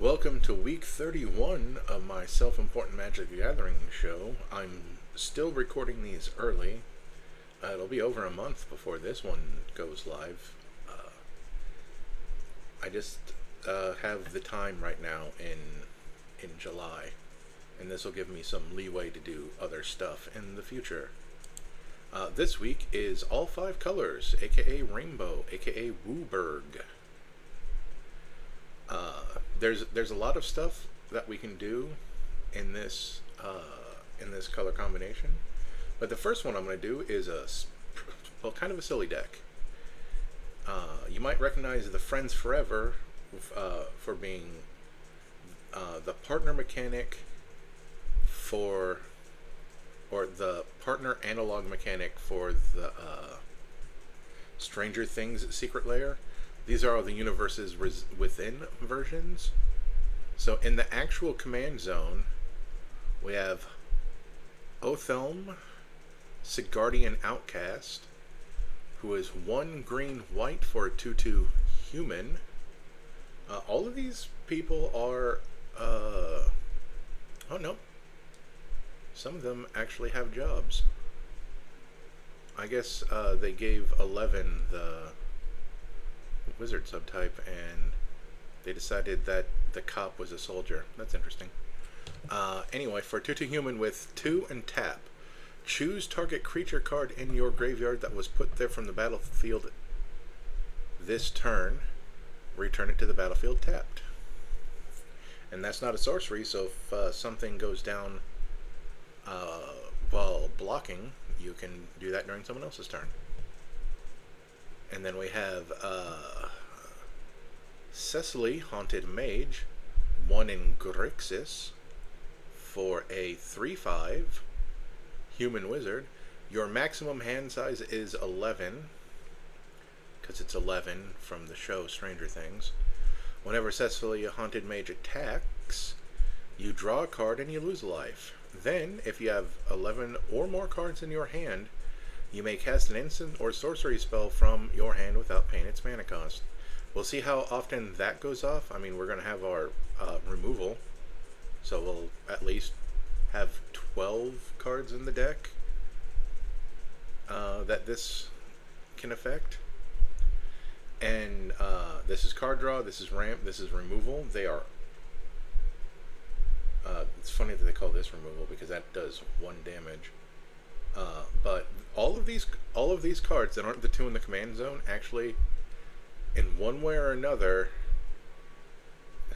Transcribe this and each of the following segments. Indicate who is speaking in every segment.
Speaker 1: Welcome to week 31 of my self-important Magic the Gathering show. I'm still recording these early. It'll be over a month before this one goes live. I just have the time right now in July, and this will give me some leeway to do other stuff in the future. This week is all 5 colors, aka Rainbow, aka Wooburg. There's a lot of stuff that we can do in this color combination, but the first one I'm going to do is kind of a silly deck. You might recognize the Friends Forever for being the partner mechanic or the partner analog mechanic for the Stranger Things Secret Lair. These are all the universes within versions. So in the actual command zone, we have Othelm, Sigardian Outcast, who is 1 green white for a 2/2 human. All of these people are oh no, some of them actually have jobs. I guess they gave 11 the wizard subtype, and they decided that the cop was a soldier. That's interesting. Anyway, for 2/2 human with 2 and tap, choose target creature card in your graveyard that was put there from the battlefield this turn. Return it to the battlefield tapped. And that's not a sorcery, so if something goes down while blocking, you can do that during someone else's turn. And then we have Cecily, Haunted Mage, 1 in Grixis for a 3/5 human wizard. Your maximum hand size is 11, because it's 11 from the show Stranger Things. Whenever Cecily, a Haunted Mage, attacks, you draw a card and you lose a life. Then, if you have 11 or more cards in your hand, you may cast an instant or sorcery spell from your hand without paying its mana cost. We'll see how often that goes off. I mean, we're going to have our removal, so we'll at least have 12 cards in the deck that this can affect. And this is card draw, this is ramp, this is removal. They are... it's funny that they call this removal, because that does 1 damage. But all of these cards that aren't the 2 in the command zone actually, in one way or another,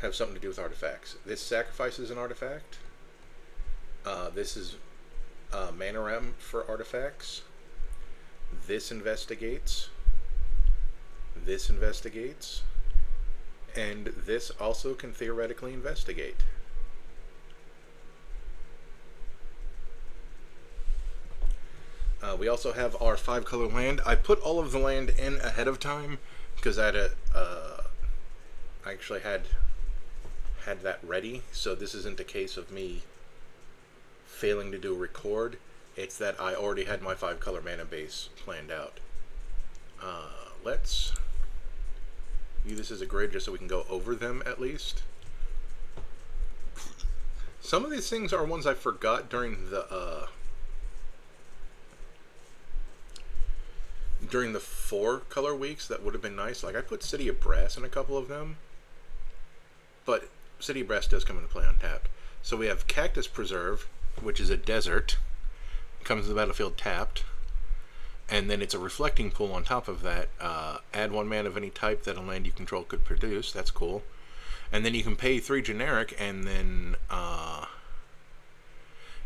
Speaker 1: have something to do with artifacts. This sacrifices an artifact. This is mana ramp for artifacts. This investigates. This investigates. And this also can theoretically investigate. We also have our 5-color land. I put all of the land in ahead of time because I actually had that ready. So this isn't a case of me failing to do record. It's that I already had my 5-color mana base planned out. Let's view this as a grid just so we can go over them at least. Some of these things are ones I forgot during the 4-color weeks that would have been nice. Like, I put City of Brass in a couple of them, but City of Brass does come into play untapped. So we have Cactus Preserve, which is a desert, comes to the battlefield tapped, and then it's a reflecting pool on top of that. Add 1 mana of any type that a land you control could produce. That's cool. And then you can pay 3 generic, and then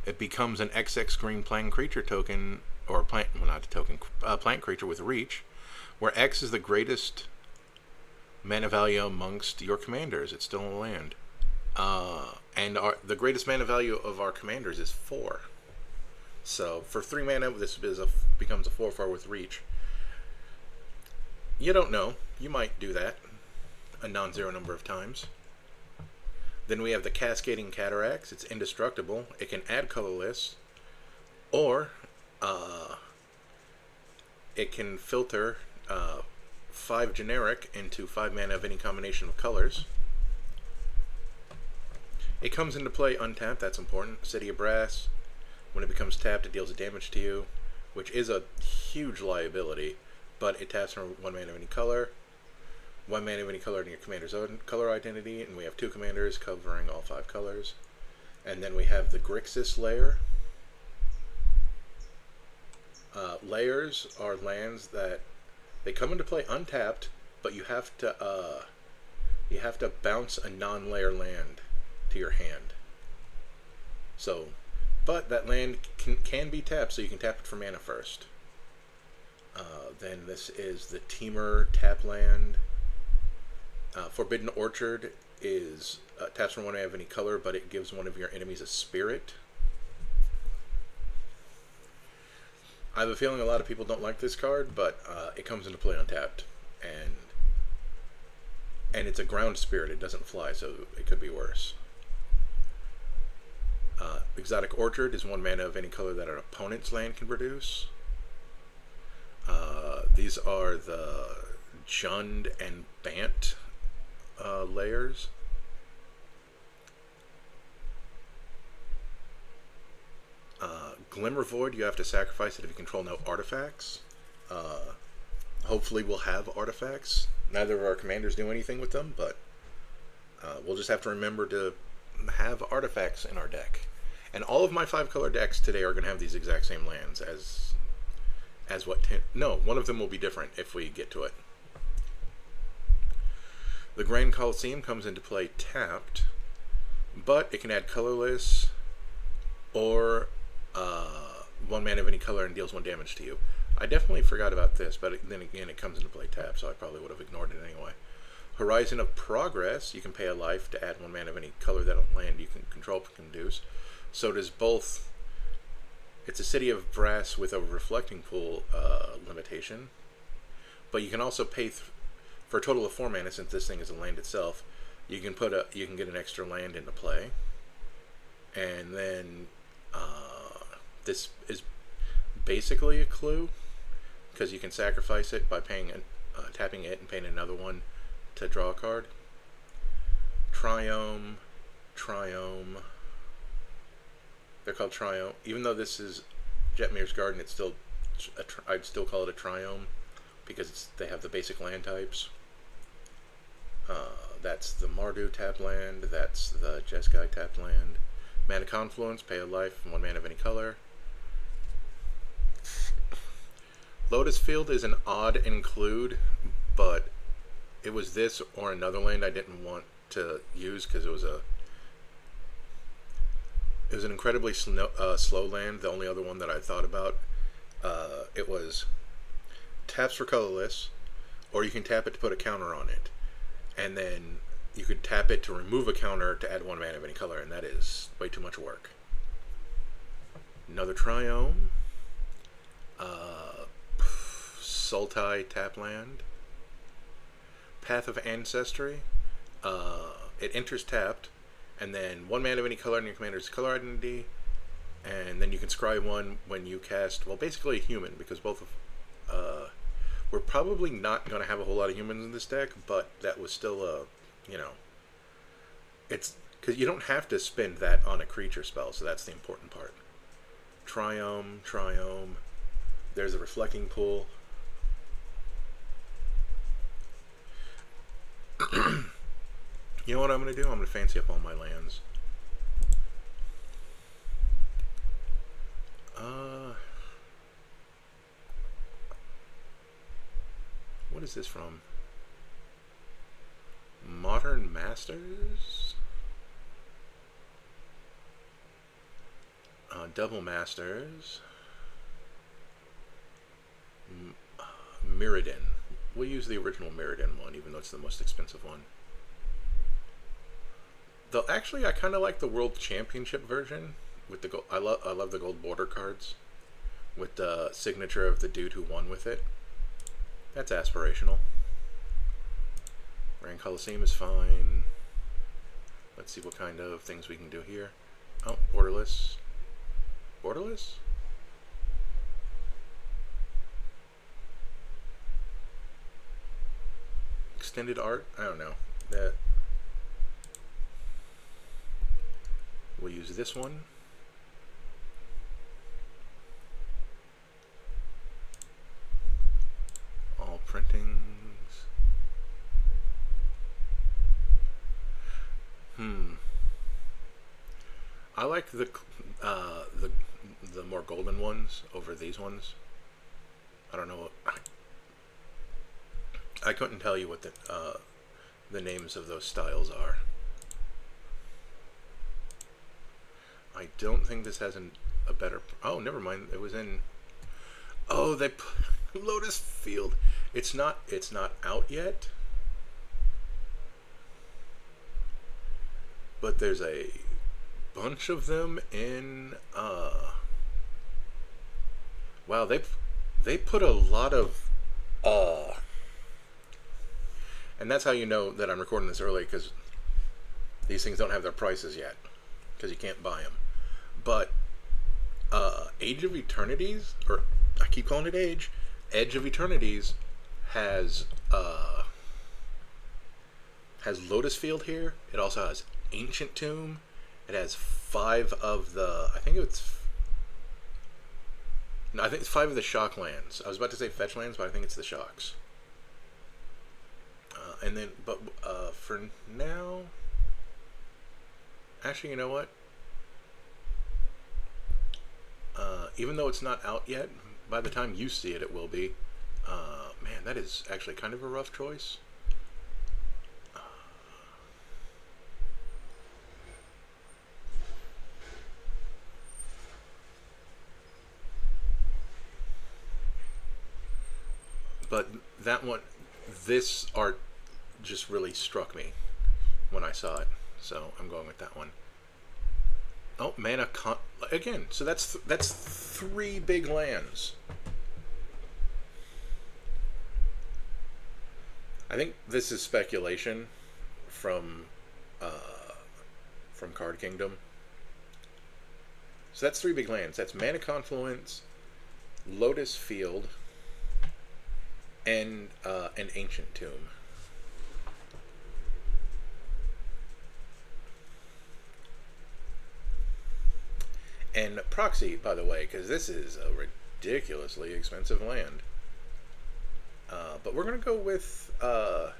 Speaker 1: it becomes an XX green plant creature token, or plant, well, not a token, plant creature with reach, where X is the greatest mana value amongst your commanders. It's still a land. And the greatest mana value of our commanders is 4. So for 3 mana, this becomes a 4/4 with reach. You don't know. You might do that a non-zero number of times. Then we have the Cascading Cataracts. It's indestructible. It can add colorless, or it can filter 5 generic into 5 mana of any combination of colors. It comes into play untapped, that's important. City of Brass. When it becomes tapped, it deals a damage to you, which is a huge liability, but it taps for 1 mana of any color. 1 mana of any color in your commander's own color identity, and we have 2 commanders covering all 5 colors. And then we have the Grixis layer. Layers are lands that they come into play untapped, but you have to bounce a non-layer land to your hand. So, but that land can be tapped, so you can tap it for mana first. Then this is the Teamer tap land. Forbidden Orchard is taps for 1 mana of any color, but it gives one of your enemies a spirit. I have a feeling a lot of people don't like this card, but it comes into play untapped, and it's a ground spirit. It doesn't fly, so it could be worse. Exotic Orchard is 1 mana of any color that an opponent's land can produce. These are the Jund and Bant layers. Glimmer Void, you have to sacrifice it if you control no artifacts. Hopefully we'll have artifacts. Neither of our commanders do anything with them, but we'll just have to remember to have artifacts in our deck. And all of my 5-color decks today are going to have these exact same lands as what... No, one of them will be different if we get to it. The Grand Coliseum comes into play tapped, but it can add colorless or 1 mana of any color and deals 1 damage to you. I definitely forgot about this, but then again it comes into play tapped, so I probably would have ignored it anyway. Horizon of Progress, you can pay a life to add 1 mana of any color that a land you can control can produce. So does both. It's a City of Brass with a Reflecting Pool limitation, but you can also pay for a total of 4 mana. Since this thing is a land itself, you can get an extra land into play, and then this is basically a clue because you can sacrifice it by tapping it and paying another one to draw a card. Triome. They're called Triome. Even though this is Jetmir's Garden, it's still I'd still call it a Triome because they have the basic land types. That's the Mardu tap land. That's the Jeskai tap land. Mana Confluence, pay a life, 1 mana of any color. Lotus Field is an odd include, but it was this or another land I didn't want to use because it was an incredibly slow land. The only other one that I thought about, it was taps for colorless, or you can tap it to put a counter on it, and then you could tap it to remove a counter to add 1 mana of any color, and that is way too much work. Another Triome. Sultai tap land. Path of Ancestry. It enters tapped, and then 1 mana of any color in your commander's color identity, and then you can scry 1 when you cast, well, basically a human, because both of, we're probably not going to have a whole lot of humans in this deck, but that was still a, it's, because you don't have to spend that on a creature spell, so that's the important part. Triome, there's a Reflecting Pool. You know what I'm going to do? I'm going to fancy up all my lands. What is this from? Modern Masters? Double Masters. Mirrodin. We'll use the original Mirrodin one, even though it's the most expensive one. Though actually, I kind of like the World Championship version with the gold. I love the gold border cards with the signature of the dude who won with it. That's aspirational. Grand Coliseum is fine. Let's see what kind of things we can do here. Oh, borderless. Borderless? Extended art? I don't know. use this one. All printings. I like the more golden ones over these ones. I don't know. I couldn't tell you what the names of those styles are. I don't think this has a better. Oh, never mind. It was in. Oh, they Lotus Field. It's not out yet. But there's a bunch of them in. Wow, they put a lot of. And that's how you know that I'm recording this early, because these things don't have their prices yet, because you can't buy them. But Age of Eternities, or I keep calling it Age, Edge of Eternities has Lotus Field here. It also has Ancient Tomb. It has 5 of the, I think it's 5 of the Shock lands. I was about to say Fetch lands, but I think it's the Shocks. And then, but for now, actually, you know what? Even though it's not out yet, by the time you see it, it will be. Man, that is actually kind of a rough choice. But that one, this art just really struck me when I saw it, so I'm going with that one. Oh, mana again. So that's 3 big lands. I think this is speculation from Card Kingdom. So that's 3 big lands. That's Mana Confluence, Lotus Field, and an Ancient Tomb. And Proxy, by the way, because this is a ridiculously expensive land. But we're going to go with the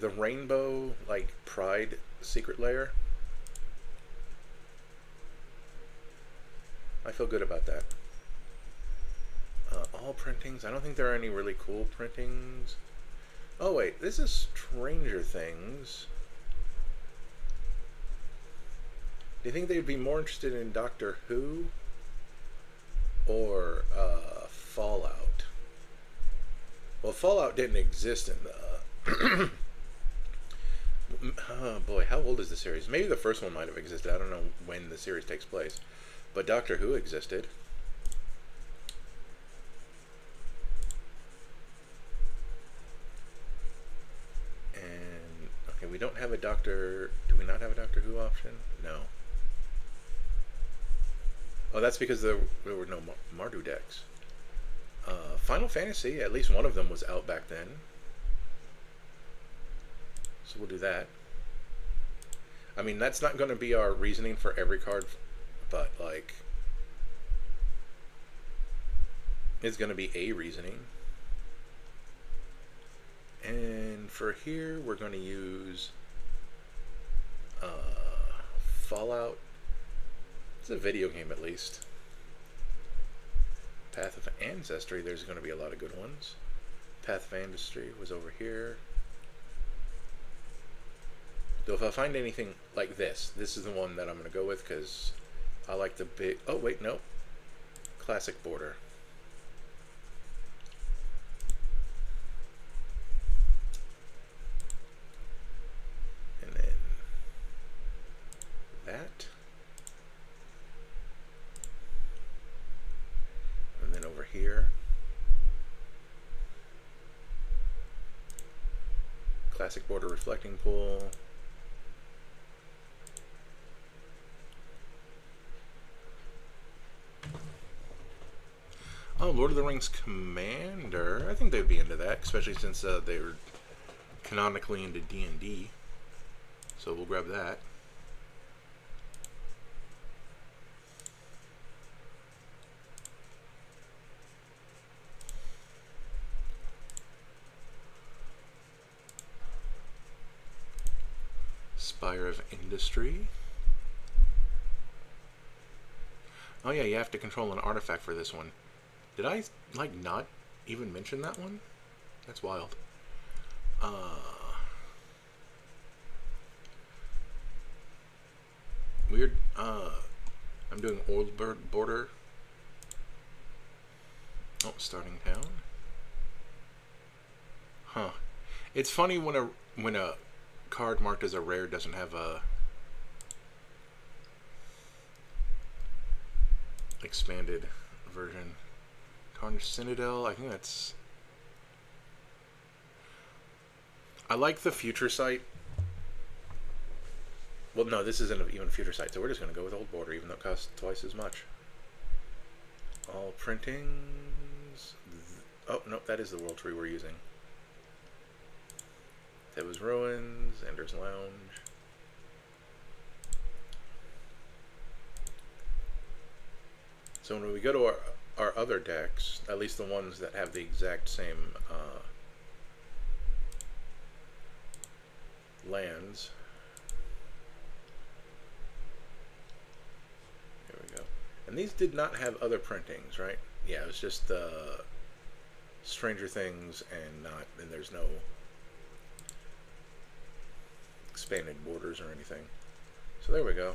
Speaker 1: Rainbow, like, Pride Secret Lair. I feel good about that. All printings. I don't think there are any really cool printings. Oh, wait. This is Stranger Things. Do you think they'd be more interested in Doctor Who or Fallout? Well, Fallout didn't exist in the... oh boy, how old is the series? Maybe the first one might have existed. I don't know when the series takes place. But Doctor Who existed. And, okay, we don't have a Doctor... Do we not have a Doctor Who option? No. Oh, that's because there were no Mardu decks. Final Fantasy, at least one of them was out back then. So we'll do that. I mean, that's not going to be our reasoning for every card, but, like, it's going to be a reasoning. And for here, we're going to use Fallout. It's a video game, at least. Path of Ancestry, there's going to be a lot of good ones. Path of Ancestry was over here. So if I find anything like this is the one that I'm going to go with, because I like the big... Oh, wait, no. Classic border. And then that. And then over here, classic border reflecting pool. Oh, Lord of the Rings Commander. I think they'd be into that, especially since they were canonically into D&D. So we'll grab that. Fire of Industry. Oh yeah, you have to control an artifact for this one. Did I, like, not even mention that one? That's wild. Weird. I'm doing Old Border. Oh, starting town. Huh. It's funny when a card marked as a rare doesn't have a expanded version. Tarnished Citadel. I think that's. I like the future sight. Well, no, this isn't even a future sight, so we're just going to go with Old Border, even though it costs twice as much. All printings. Oh, no, that is the World Tree we're using. Teba's Ruins, Ender's Lounge. So when we go to our other decks, at least the ones that have the exact same lands. There we go. And these did not have other printings, right? Yeah, it was just Stranger Things and there's no expanded borders or anything. So there we go.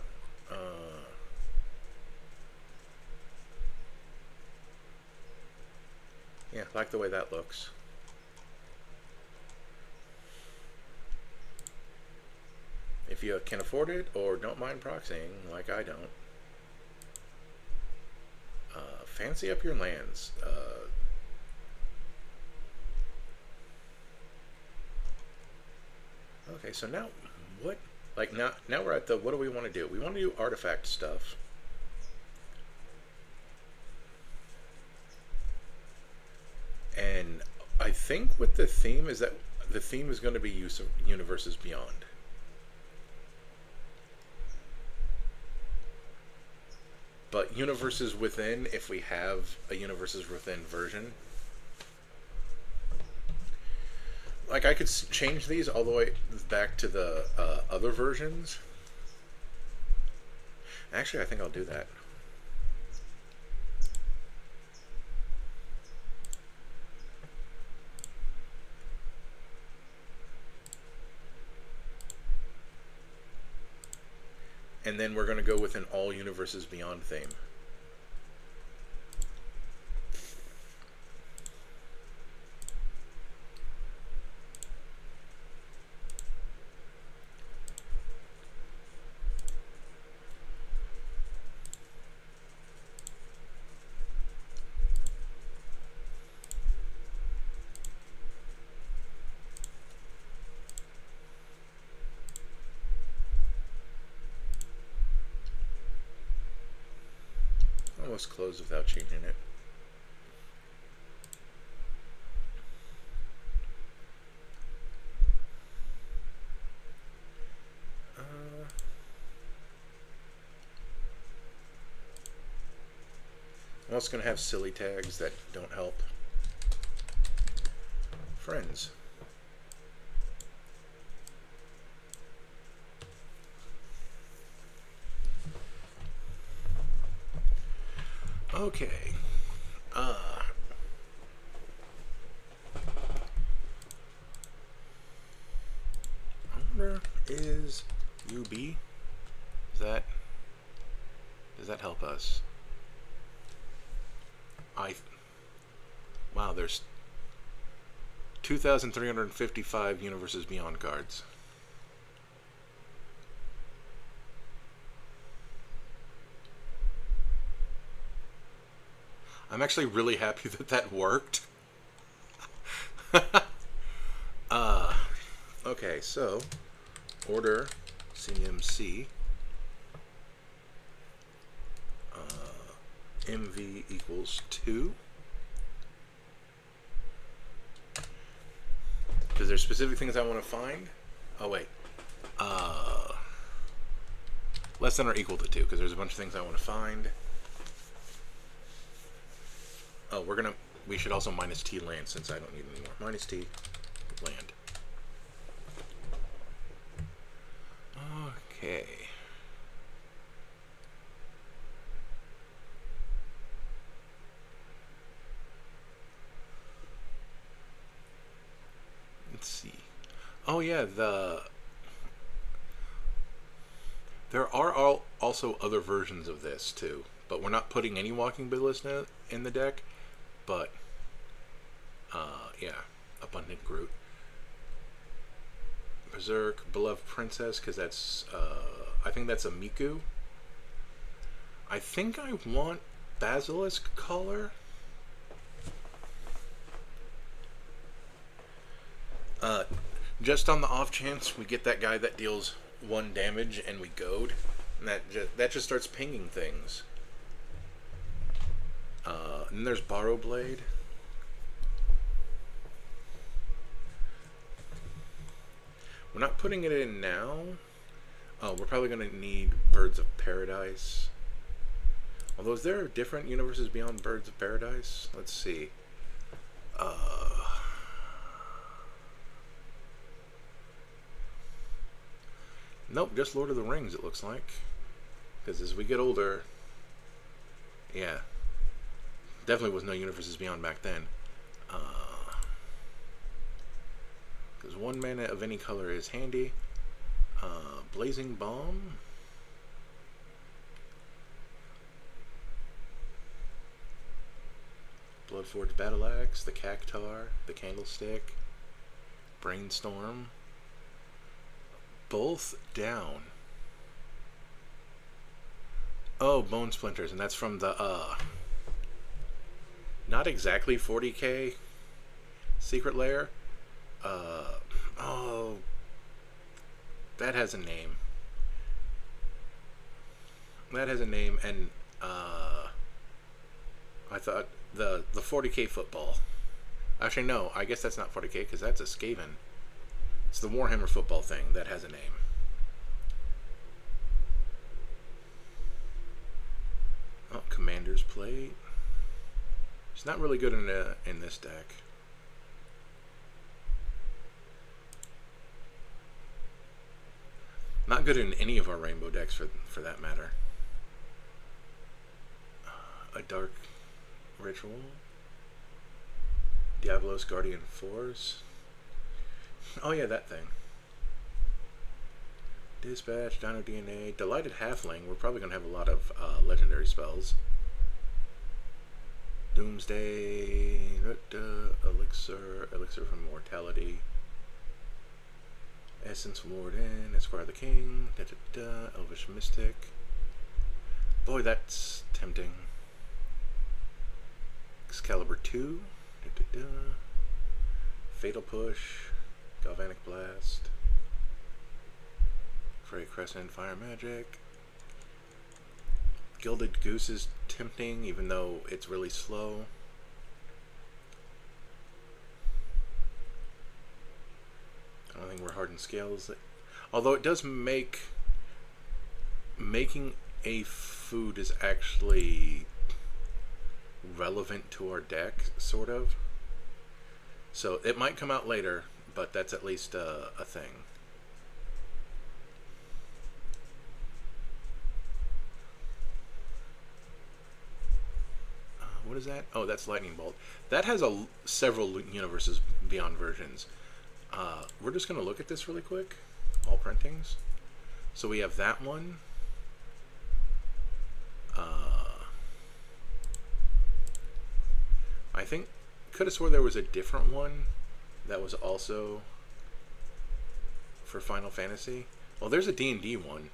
Speaker 1: Yeah, like the way that looks. If you can afford it or don't mind proxying, like I don't, fancy up your lands. Okay, so now what? Like now we're at the what do we want to do? We want to do artifact stuff. And I think what the theme is that the theme is going to be use of Universes Beyond. But Universes Within, if we have a Universes Within version, like I could change these all the way back to the other versions. Actually, I think I'll do that. And then we're going to go with an all Universes Beyond theme. Almost closed without changing it. I'm also going to have silly tags that don't help. Friends. Okay. Owner is UB. Does that help us? Wow, there's 2,355 Universes Beyond cards. I'm actually really happy that that worked. Okay, so order CMC MV equals 2. Because there's specific things I want to find. Oh wait, less than or equal to 2, because there's a bunch of things I want to find. Oh, we should also minus T land since I don't need any more. Minus T land. Oh yeah, there are also other versions of this too, but we're not putting any Walking Ballista in the deck. But yeah, Abundant Groot, Berserk, Beloved Princess, because that's I think that's a Miku. I think I want Basilisk Collar. Uh, just on the off chance we get that guy that deals 1 damage and we goad, and that just starts pinging things. And there's Borrow Blade. We're not putting it in now. Oh, we're probably going to need Birds of Paradise. Although, is there different universes beyond Birds of Paradise? Let's see. Nope, just Lord of the Rings, it looks like. Because as we get older, yeah, definitely was no universes beyond back then. Because 1 mana of any color is handy. Blazing Bomb. Bloodforged Battle Axe, the Cactar, the Candlestick, Brainstorm. Both down. Oh, Bone Splinters, and that's from the not exactly 40k Secret Lair. Oh, that has a name. That has a name, and I thought the 40k football. Actually, no. I guess that's not 40k because that's a Skaven. It's the Warhammer football thing that has a name. Oh, Commander's Plate. It's not really good in this deck. Not good in any of our rainbow decks for that matter. A Dark Ritual. Diablos Guardian Force. Oh yeah, that thing. Dispatch, Dino DNA, Delighted Halfling. We're probably going to have a lot of legendary spells. Doomsday, Elixir from Mortality, Essence Warden, Esquire the King, Elvish Mystic. Boy, that's tempting. Excalibur 2, Fatal Push, Galvanic Blast, Frey Crescent, Fire Magic. Gilded Goose is tempting, even though it's really slow. I don't think we're hardened scales. Although it does making a food is actually relevant to our deck, sort of. So it might come out later, but that's at least a thing. What is that? Oh, that's Lightning Bolt. That has several universes beyond versions. We're just going to look at this really quick. All printings. So we have that one. I think, could have swore there was a different one that was also for Final Fantasy. Well, there's a D&D one.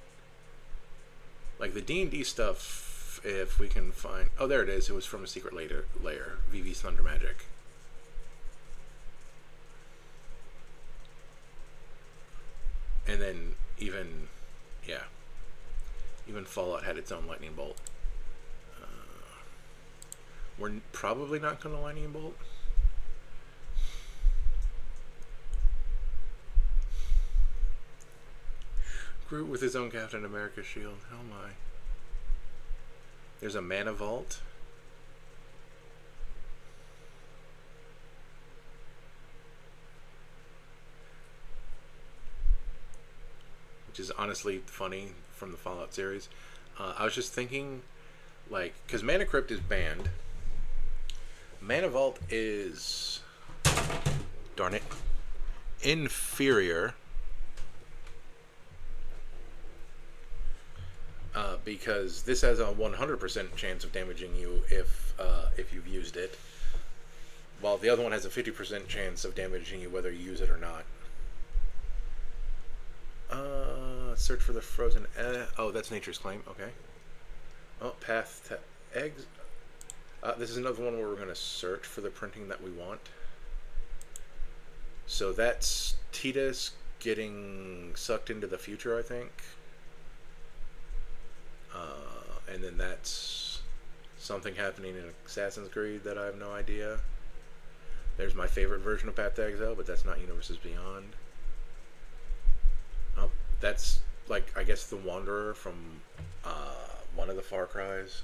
Speaker 1: Like the D&D stuff, if we can find... Oh, there it is. It was from a secret layer. VV's Thunder Magic. And then even Fallout had its own lightning bolt. We're probably not going to lightning bolt. Groot with his own Captain America shield. Oh my. There's a mana vault. Which is honestly funny from the Fallout series. I was just thinking, like, because Mana Crypt is banned. Mana Vault is, darn it, inferior. Because this has a 100% chance of damaging you if you've used it, while the other one has a 50% chance of damaging you whether you use it or not. Search for the frozen. Oh, that's Nature's Claim. Okay. Oh, path to eggs. This is another one where we're going to search for the printing that we want. So that's Titus getting sucked into the future, I think. And then that's something happening in Assassin's Creed that I have no idea. There's my favorite version of Path to Exile, but that's not Universes Beyond. Oh, that's, like, I guess the Wanderer from one of the Far Cries.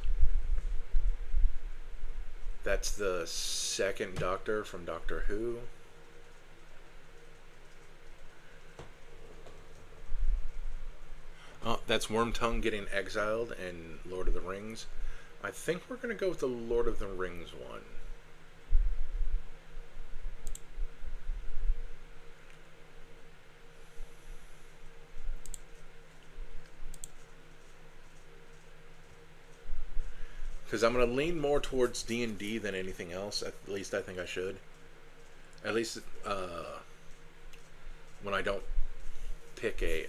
Speaker 1: That's the second Doctor from Doctor Who. Oh, that's Wormtongue getting exiled in Lord of the Rings. I think we're going to go with the Lord of the Rings one. Because I'm going to lean more towards D&D than anything else. At least I think I should. At least when I don't pick a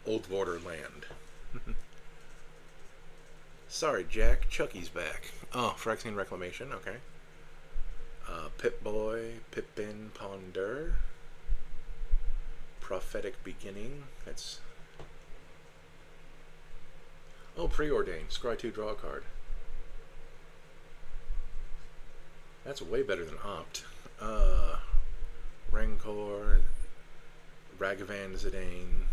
Speaker 1: Old Borderland. Sorry, Jack. Chucky's back. Oh, Phyrexian Reclamation. Okay. Pip-Boy, Pippin, Ponder. Prophetic Beginning. That's... Oh, Preordained. Scry 2, draw a card. That's way better than Opt. Rancor, Ragavan Zidane,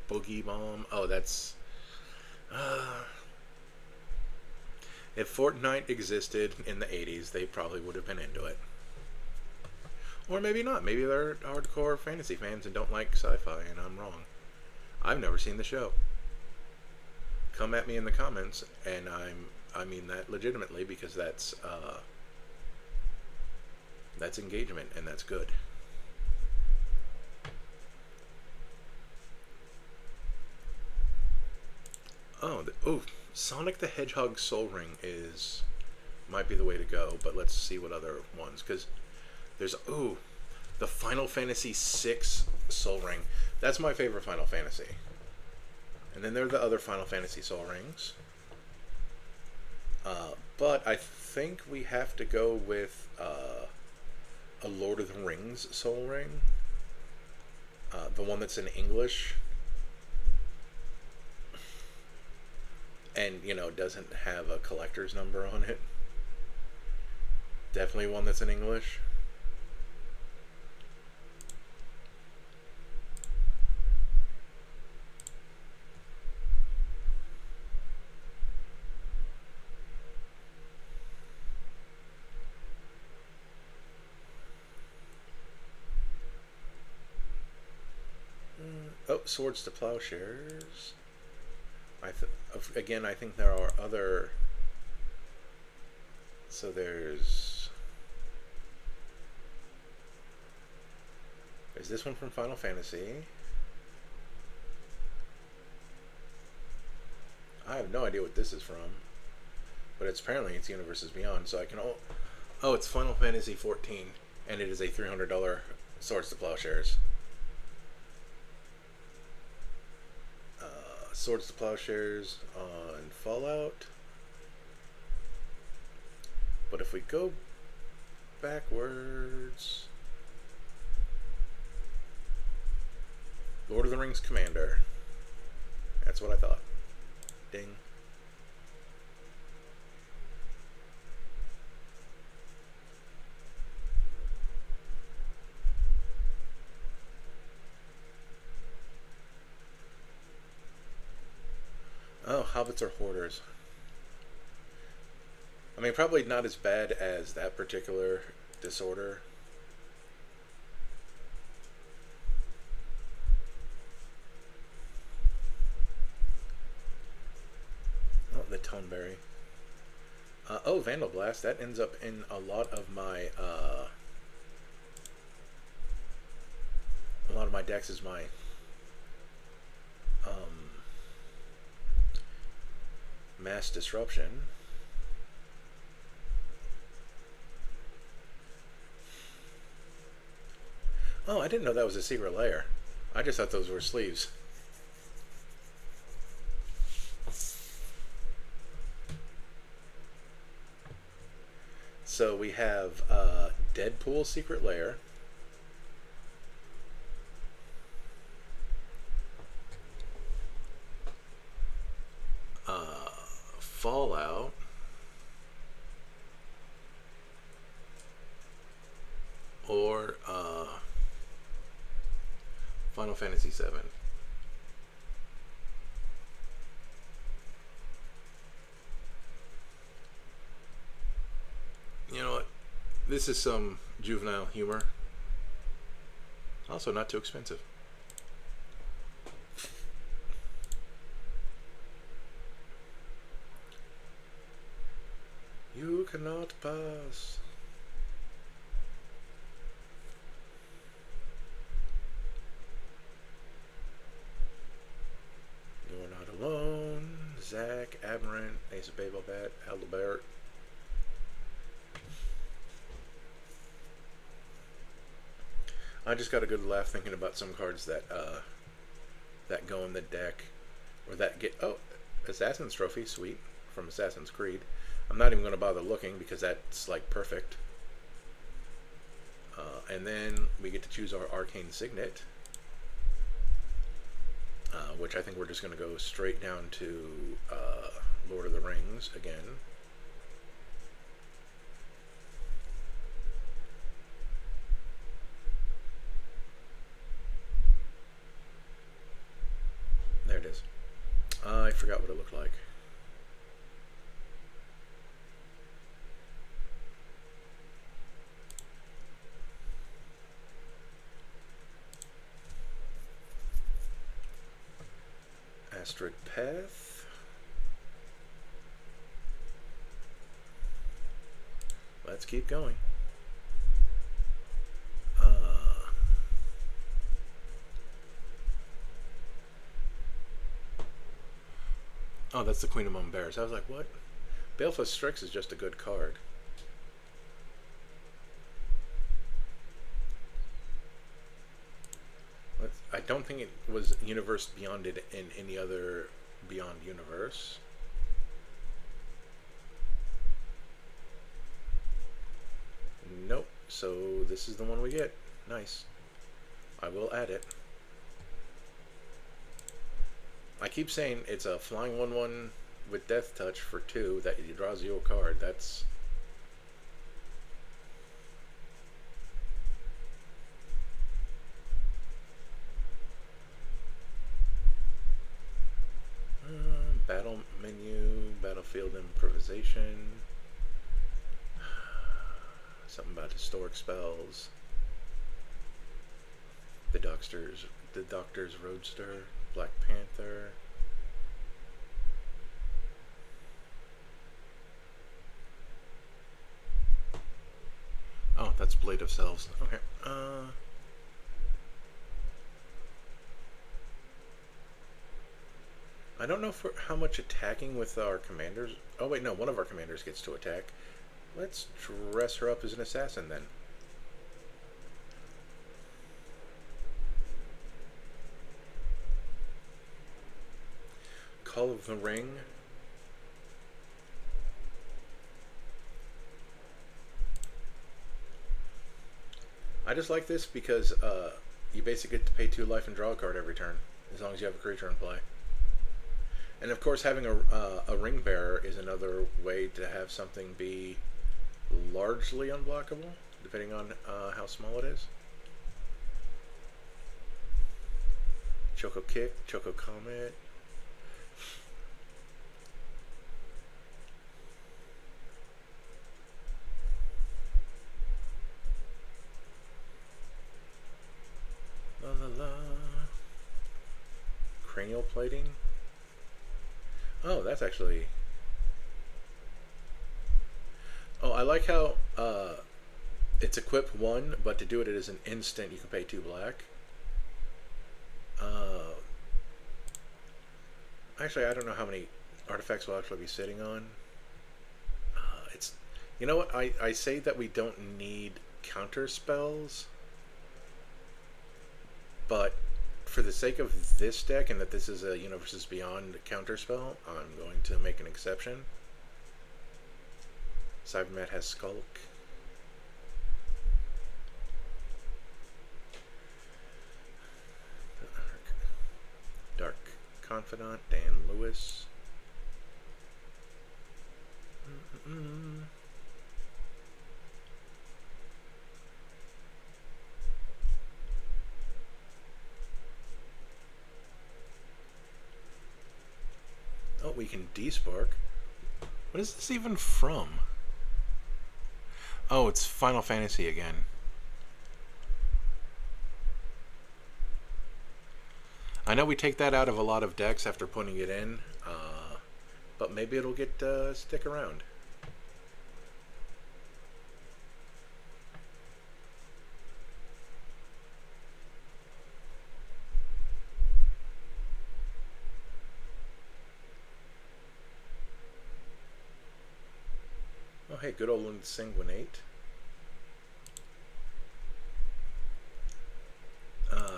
Speaker 1: Boogie Bomb. Oh, that's... if Fortnite existed in the 80s, they probably would have been into it. Or maybe not. Maybe they're hardcore fantasy fans and don't like sci-fi, and I'm wrong. I've never seen the show. Come at me in the comments, and I mean that legitimately, because that's engagement, and that's good. Oh, Sonic the Hedgehog Soul Ring might be the way to go, but let's see what other ones, because there's the Final Fantasy VI Soul Ring. That's my favorite Final Fantasy. And then there are the other Final Fantasy Soul Rings. But I think we have to go with a Lord of the Rings Soul Ring. The one that's in English. And, doesn't have a collector's number on it. Definitely one that's in English. Oh, Swords to Plowshares. Again, I think there are other... So there's this one from Final Fantasy. I have no idea what this is from, but apparently it's Universes Beyond, so I can... Oh, it's Final Fantasy 14, and it is a $300 Swords to Plowshares. Swords to Plowshares on Fallout. But if we go backwards... Lord of the Rings Commander. That's what I thought. Ding. Oh, hobbits are hoarders. I mean, probably not as bad as that particular disorder. Oh, the Toneberry. Oh, Vandal Blast. That ends up in a lot of my decks is my mass disruption. Oh, I didn't know that was a secret layer. I just thought those were sleeves. So we have Deadpool secret layer. Fallout. Or Final Fantasy VII. You know what? This is some juvenile humor. Also not too expensive. You cannot pass. You're not alone. Zach, Aberrant, Ace of Babelbat, Aldebert. I just got a good laugh thinking about some cards that that go in the deck, or that get Assassin's Trophy, sweet, from Assassin's Creed. I'm not even going to bother looking because that's like perfect. And then we get to choose our Arcane Signet, which I think we're just going to go straight down to Lord of the Rings again. There it is. I forgot what it looked like. Astrid Path. Let's keep going. Oh, that's the Queen Among Bears. I was like, what? Baleful Strix is just a good card. I don't think it was universe beyonded in any other Beyond universe. Nope. So this is the one we get. Nice. I will add it. I keep saying it's a flying 1/1 with Death Touch for 2 that draws you a card. That's... battle menu, battlefield improvisation, something about historic spells, the Doctor's Roadster, Black Panther. Oh, that's Blade of Selves. Okay. I don't know for how much attacking with our commanders. Oh wait, no, one of our commanders gets to attack. Let's dress her up as an assassin then. Call of the Ring. I just like this because you basically get to pay 2 life and draw a card every turn, as long as you have a creature in play. And of course, having a ring bearer is another way to have something be largely unblockable, depending on how small it is. Choco Kick, Choco Comet. La la la. Cranial Plating. Oh, that's actually... Oh, I like how it's equip 1, but to do it as an instant, you can pay 2 black. Actually, I don't know how many artifacts we'll actually be sitting on. It's, you know what? I say that we don't need counter spells, but for the sake of this deck and that this is a Universes Beyond counter spell, I'm going to make an exception. Cybermat has Skulk. Dark Confidant, Dan Lewis. Oh, we can despark. What is this even from? Oh, it's Final Fantasy again. I know we take that out of a lot of decks after putting it in, but maybe it'll get stick around. Oh, hey, good old Sanguinate.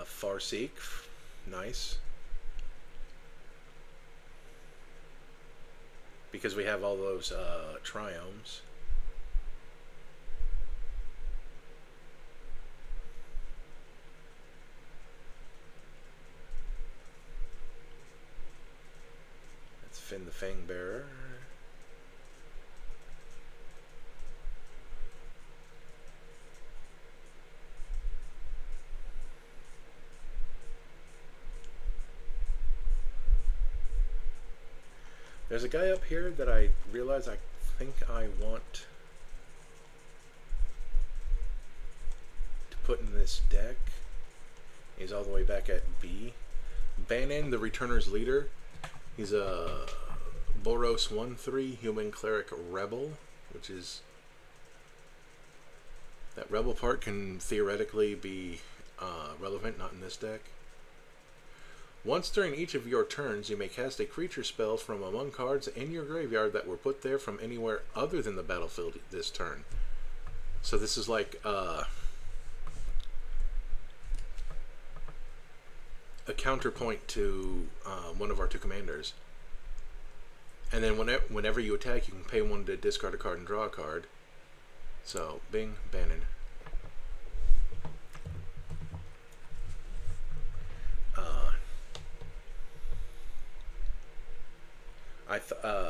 Speaker 1: Farseek, nice. Because we have all those triomes. That's Finn the Fangbearer. There's a guy up here that I realize I think I want to put in this deck. He's all the way back at B. Bannon, the Returner's Leader. He's a Boros 1/3 Human Cleric Rebel, which is... That Rebel part can theoretically be relevant, not in this deck. Once during each of your turns, you may cast a creature spell from among cards in your graveyard that were put there from anywhere other than the battlefield this turn. So this is like a counterpoint to one of our two commanders. And then whenever you attack, you can pay one to discard a card and draw a card. So, bing, Bannon.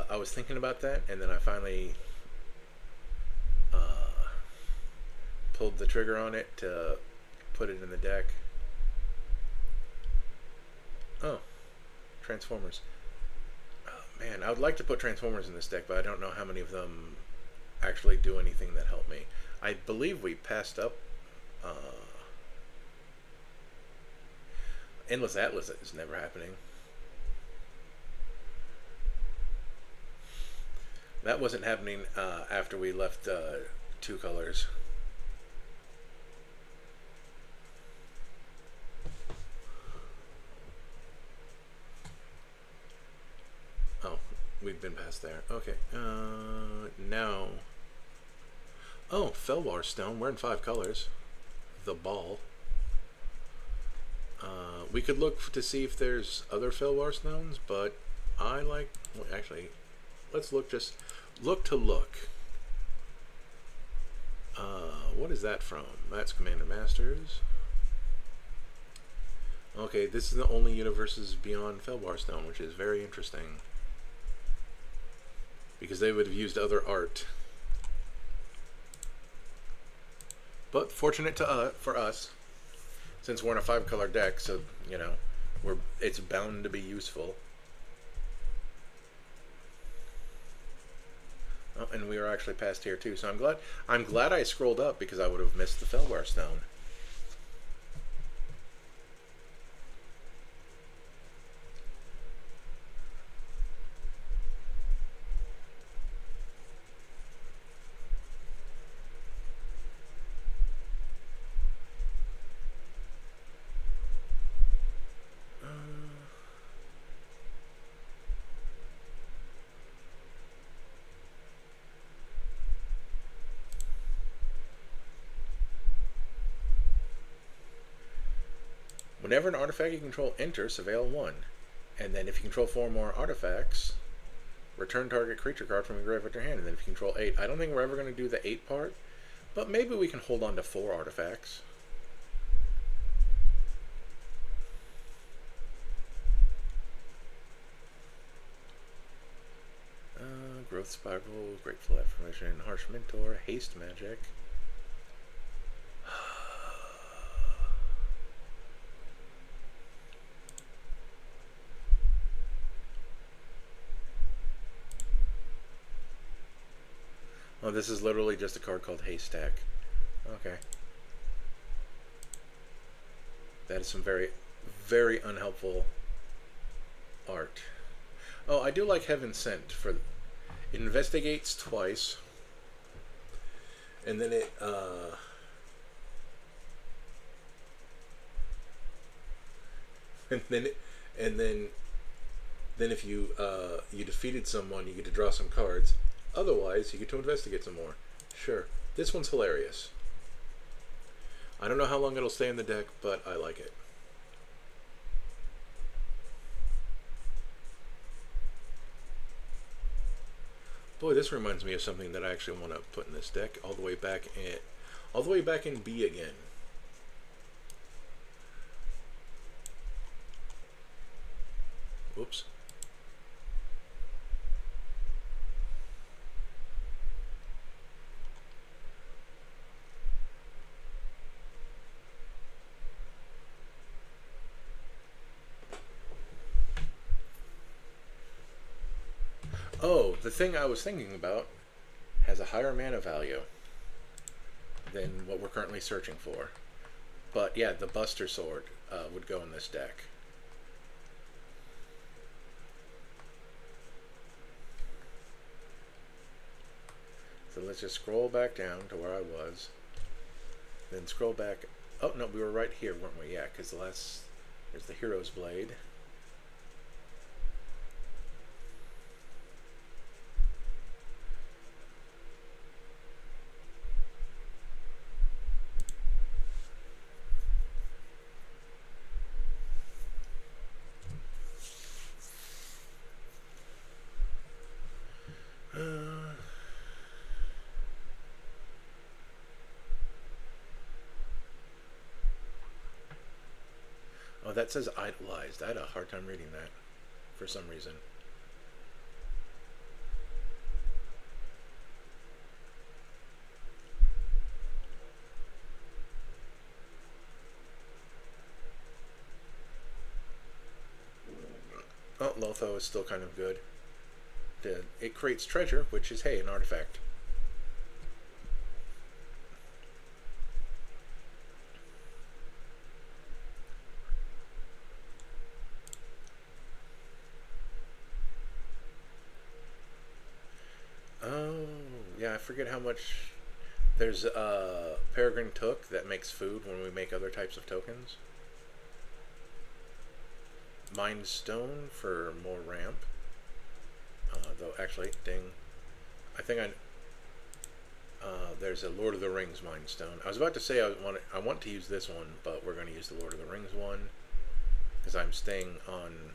Speaker 1: I was thinking about that, and then I finally pulled the trigger on it to put it in the deck. Oh, Transformers. Oh, man, I would like to put Transformers in this deck, but I don't know how many of them actually do anything that help me. I believe we passed up Endless Atlas is never happening. That wasn't happening after we left two colors. Oh, we've been past there. Okay. Now. Oh, Felwar Stone. We're in 5 colors. The Ball. We could look to see if there's other Felwar Stones, but I like... Well, actually, let's look just... Look to look. What is that from? That's Commander Masters. Okay, this is the only Universes Beyond Felwar Stone, which is very interesting. Because they would have used other art. But fortunate to for us, since we're in a 5-color deck, so, you know, it's bound to be useful. Oh, and we were actually past here too, so I'm glad I scrolled up because I would have missed the Felwar Stone. Whenever an artifact you control enters, surveil 1. And then if you control 4 more artifacts, return target creature card from your graveyard to your hand. And then if you control 8, I don't think we're ever going to do the 8 part, but maybe we can hold on to 4 artifacts. Growth Spiral, Grateful Affirmation, Harsh Mentor, Haste Magic. Oh, this is literally just a card called Haystack. Okay. That is some very, very unhelpful art. Oh, I do like Heaven Sent. It investigates twice, and then it and then if you you defeated someone, you get to draw some cards. Otherwise, you get to investigate some more. Sure, this one's hilarious. I don't know how long it'll stay in the deck, but I like it. Boy, this reminds me of something that I actually want to put in this deck, all the way back in B again. Whoops. Oh, the thing I was thinking about has a higher mana value than what we're currently searching for. But yeah, the Buster Sword would go in this deck. So let's just scroll back down to where I was. Then scroll back. Oh, no, we were right here, weren't we? Yeah, because there's the Hero's Blade. Oh, that says idolized. I had a hard time reading that for some reason. Oh, Lotho is still kind of good. It creates treasure, which is, hey, an artifact. Oh, yeah, I forget how much. There's Peregrine Took that makes food when we make other types of tokens. Mind Stone for more ramp. Though, actually, ding. I think there's a Lord of the Rings Mind Stone. I was about to say I want to use this one, but we're going to use the Lord of the Rings one because I'm staying on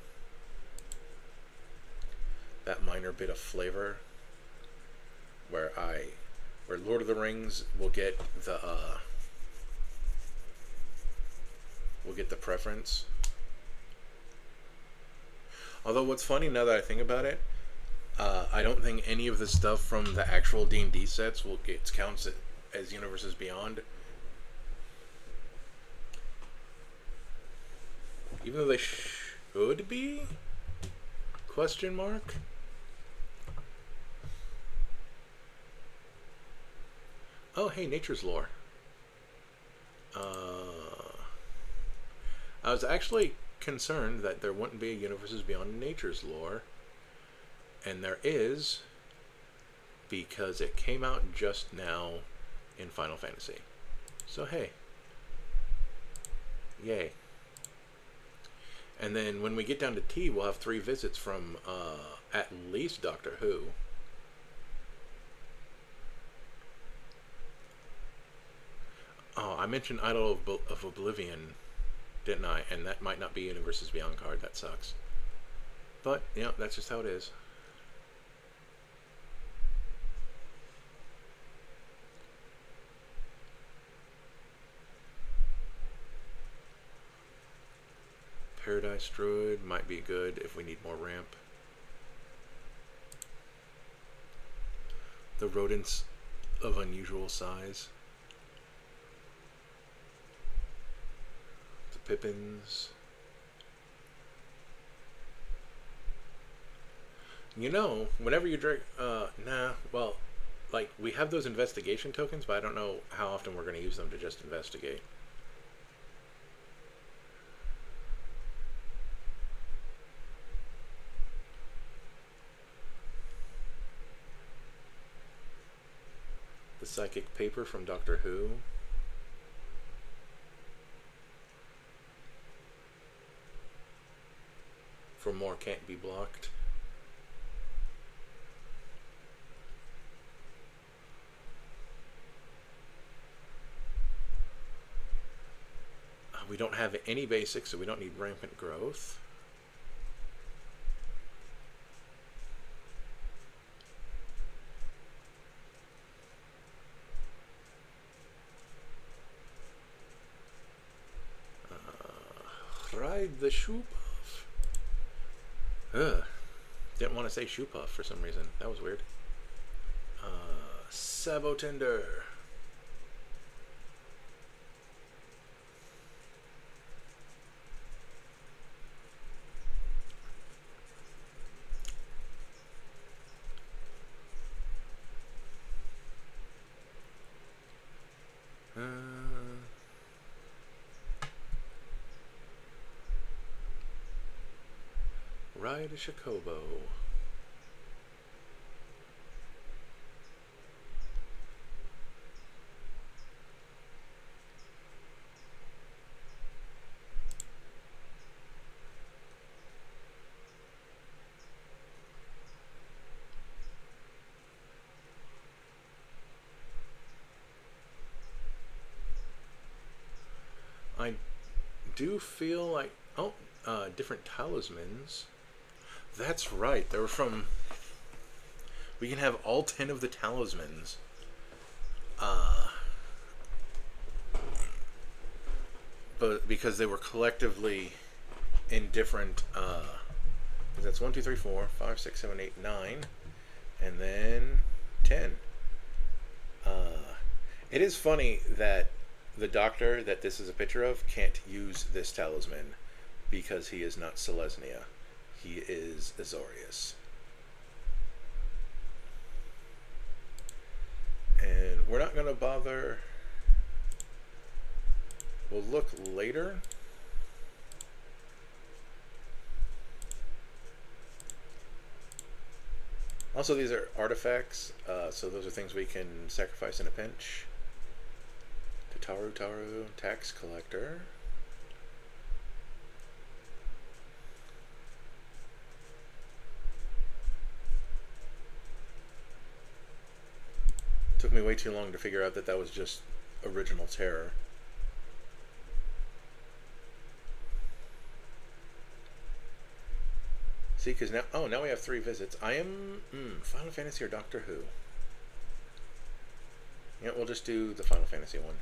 Speaker 1: that minor bit of flavor where Lord of the Rings will get the preference. Although what's funny now that I think about it, I don't think any of the stuff from the actual D&D sets will get counts as Universes Beyond. Even though they should be? Question mark? Oh, hey, Nature's Lore. I was actually concerned that there wouldn't be a Universes Beyond Nature's Lore. And there is, because it came out just now in Final Fantasy. So hey. Yay. And then when we get down to T, we'll have 3 visits from at least Doctor Who. Oh, I mentioned Idol of Oblivion, didn't I? And that might not be Universes Beyond card. That sucks. But, you know, that's just how it is. Paradise Druid might be good if we need more ramp. The rodents of unusual size. The Pippins. You know, whenever you drink, well, like, we have those investigation tokens, but I don't know how often we're going to use them to just investigate. The Psychic Paper from Doctor Who. For more can't be blocked. We don't have any basics, so we don't need rampant growth. Ride the shoe puff. Ugh. Didn't want to say shoe puff for some reason. That was weird. Sabo Tender. Ride a Chocobo. I do feel like, different talismans. That's right. They were from. We can have all 10 of the talismans. But because they were collectively in different. That's 1, 2, 3, 4, 5, 6, 7, 8, 9, and then 10. It is funny that the doctor that this is a picture of can't use this talisman because he is not Selesnya. He is Azorius. And we're not going to bother. We'll look later. Also, these are artifacts, so those are things we can sacrifice in a pinch. Taru, Tax Collector. Took me way too long to figure out that that was just original terror. See, because now we have 3 visits. I am Final Fantasy or Doctor Who. Yeah, we'll just do the Final Fantasy one.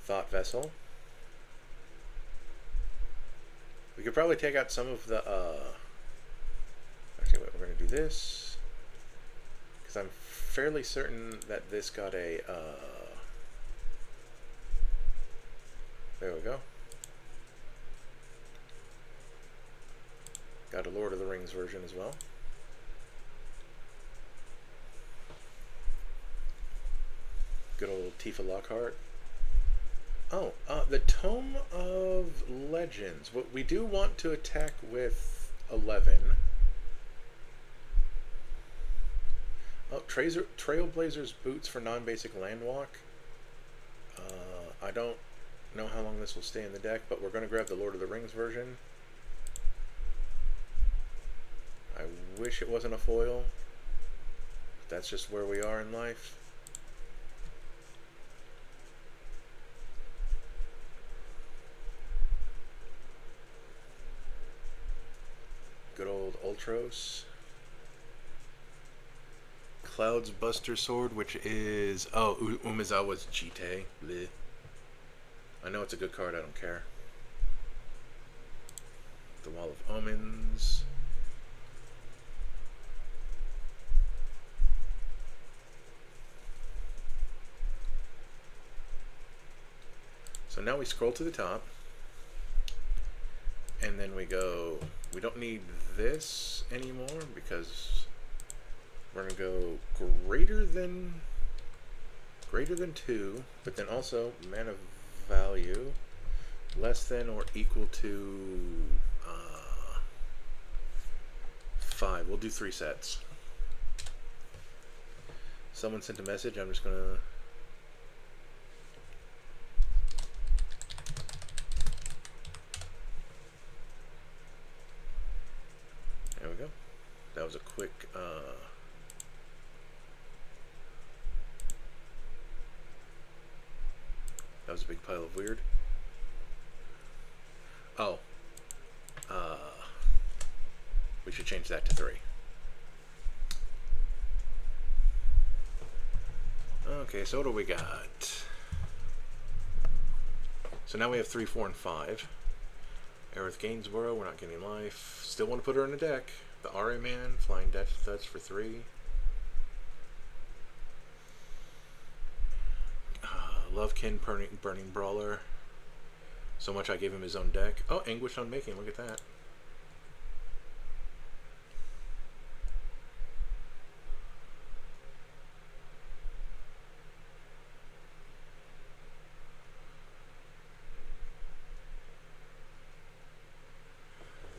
Speaker 1: Thought Vessel. We could probably take out some of the. Actually, wait, we're going to do this because I'm fairly certain that this got a. There we go. Got a Lord of the Rings version as well. Good old Tifa Lockhart. Oh, the Tome of Legends. What we do want to attack with 11. Oh, Trailblazer's Boots for non-basic Landwalk. I don't know how long this will stay in the deck, but we're going to grab the Lord of the Rings version. I wish it wasn't a foil. That's just where we are in life. Ultros. Cloud's Buster Sword, which is... Oh, Umezawa's Jite. Bleh. I know it's a good card, I don't care. The Wall of Omens. So now we scroll to the top. And then we go... We don't need this anymore because we're going to go greater than 2, but then also mana value less than or equal to 5. We'll do 3 sets. Someone sent a message. I'm just going to... There we go. That was a quick... That was a big pile of weird. Oh. We should change that to 3. Okay, so what do we got? So now we have 3, 4, and 5. Aerith Gainsborough, we're not getting life. Still want to put her in a deck. The RA Man, Flying Death Thuds for 3. Lovekin, Burning Brawler. So much I gave him his own deck. Oh, Anguish Unmaking, look at that.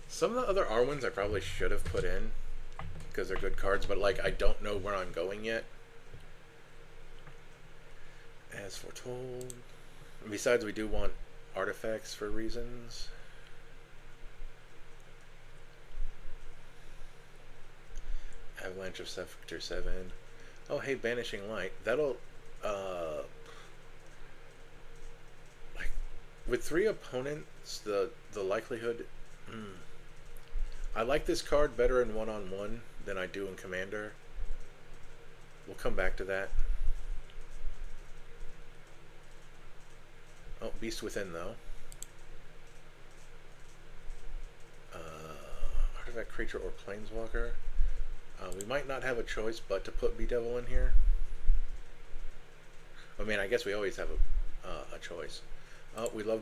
Speaker 1: Some of the other R1s I probably should have put in because they're good cards, but like I don't know where I'm going yet. As foretold. Besides, we do want artifacts for reasons. Avalanche of Sector 7. Oh, hey, Banishing Light. That'll, like, with 3 opponents, the likelihood... I like this card better in one-on-one than I do in Commander. We'll come back to that. Oh, Beast Within, though. Artifact, Creature, or Planeswalker. We might not have a choice but to put Bedevil in here. I mean, I guess we always have a choice. We love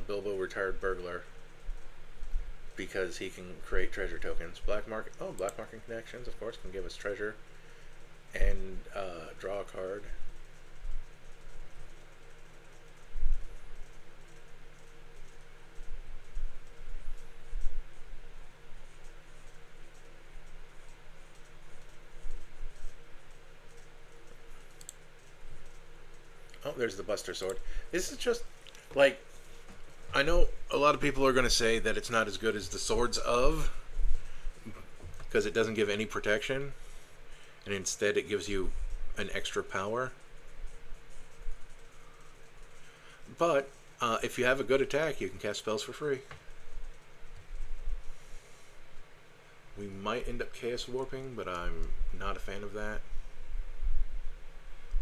Speaker 1: Bilbo, Retired Burglar, because he can create treasure tokens. Black Market Connections, of course, can give us treasure and draw a card. Oh, there's the Buster Sword. This is just, like, I know a lot of people are going to say that it's not as good as the Swords of, because it doesn't give any protection, and instead it gives you an extra power. But, if you have a good attack, you can cast spells for free. We might end up Chaos Warping, but I'm not a fan of that.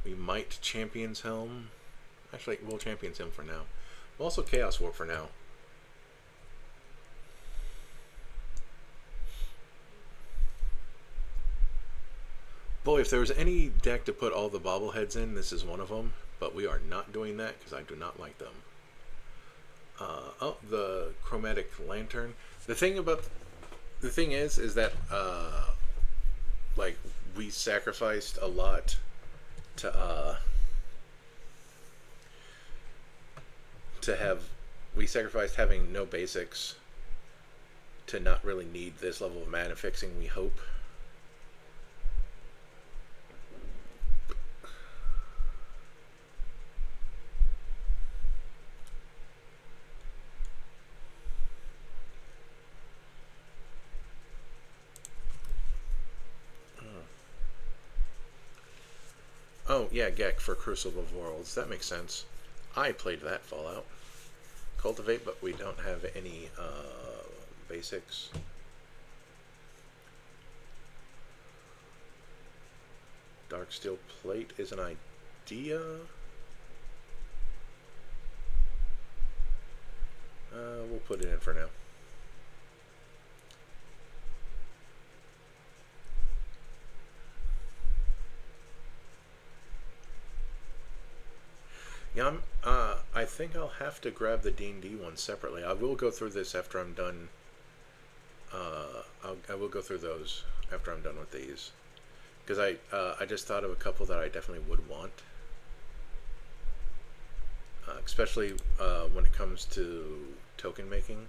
Speaker 1: We might Champion's Helm. Actually, we'll Champion's Helm for now. We'll also Chaos Warp for now. Boy, if there was any deck to put all the bobbleheads in, this is one of them. But we are not doing that because I do not like them. Oh, the Chromatic Lantern. The thing is that like we sacrificed a lot we sacrificed having no basics to not really need this level of mana fixing, we hope. Oh, yeah, Gek for Crucible of Worlds. That makes sense. I played that Fallout. Cultivate, but we don't have any basics. Dark steel plate is an idea. We'll put it in for now. Yeah, I think I'll have to grab the D&D one separately. I will go through this after I'm done. I will go through those after I'm done with these, because I just thought of a couple that I definitely would want, especially when it comes to token making.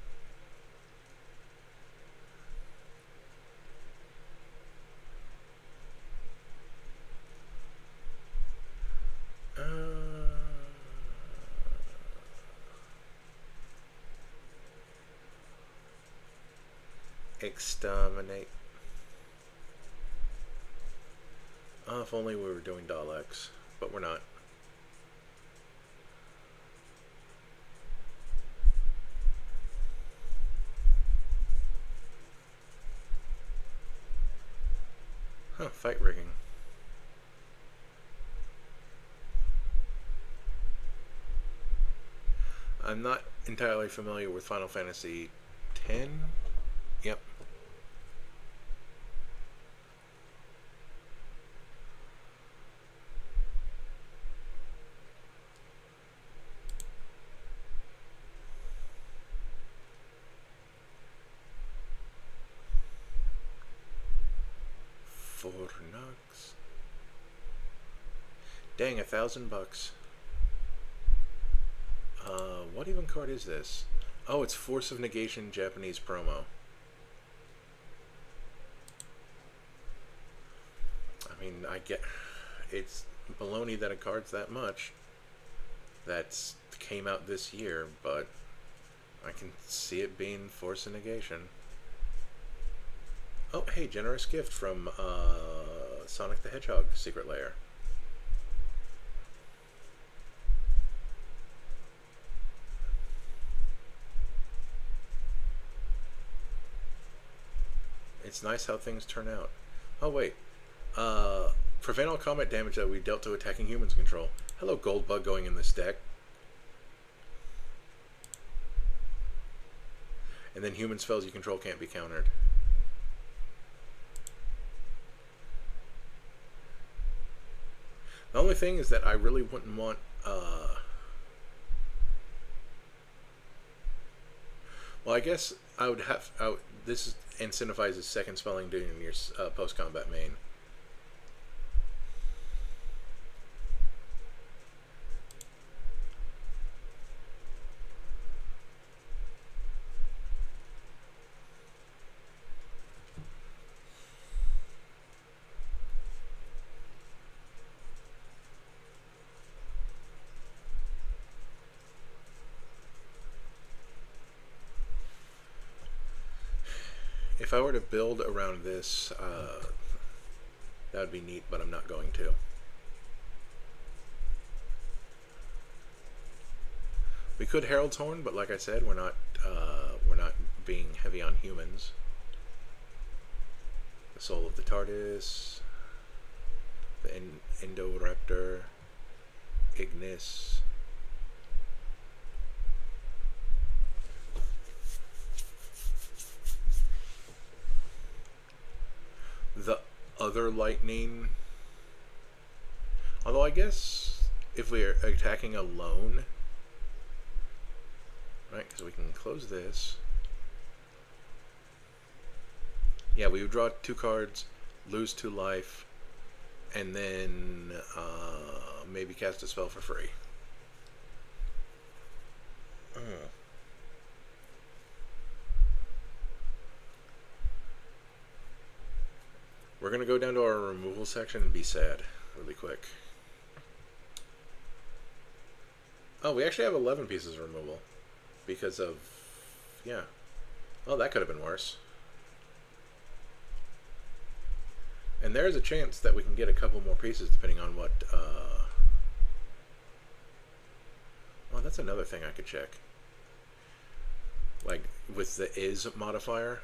Speaker 1: Exterminate. Oh, if only we were doing Daleks, but we're not. Huh, fight rigging. I'm not entirely familiar with Final Fantasy X. Yep. $4. Dang, $1,000. What even card is this? Oh, it's Force of Negation Japanese promo. I mean, I get it's baloney that a card's that much. That's came out this year, but I can see it being Force of Negation. Oh, hey, generous gift from Sonic the Hedgehog Secret Lair. It's nice how things turn out. Oh, wait. Prevent all combat damage that we dealt to attacking humans control. Hello, Goldbug going in this deck. And then human spells you control can't be countered. The only thing is that I really wouldn't want... well, I guess I would have... this incentivizes second spelling during your post-combat main. If I were to build around this, that would be neat, but I'm not going to. We could Herald's Horn, but like I said, we're not being heavy on humans. The Soul of the TARDIS, the Indoraptor, Ignis. The other lightning. Although I guess if we're attacking alone, right, because we can close this. Yeah, we would draw 2 cards, lose 2 life, and then maybe cast a spell for free. We're going to go down to our removal section and be sad really quick. Oh, we actually have 11 pieces of removal because of, yeah. Oh, that could have been worse. And there's a chance that we can get a couple more pieces depending on what, well, that's another thing I could check. Like, with the is modifier.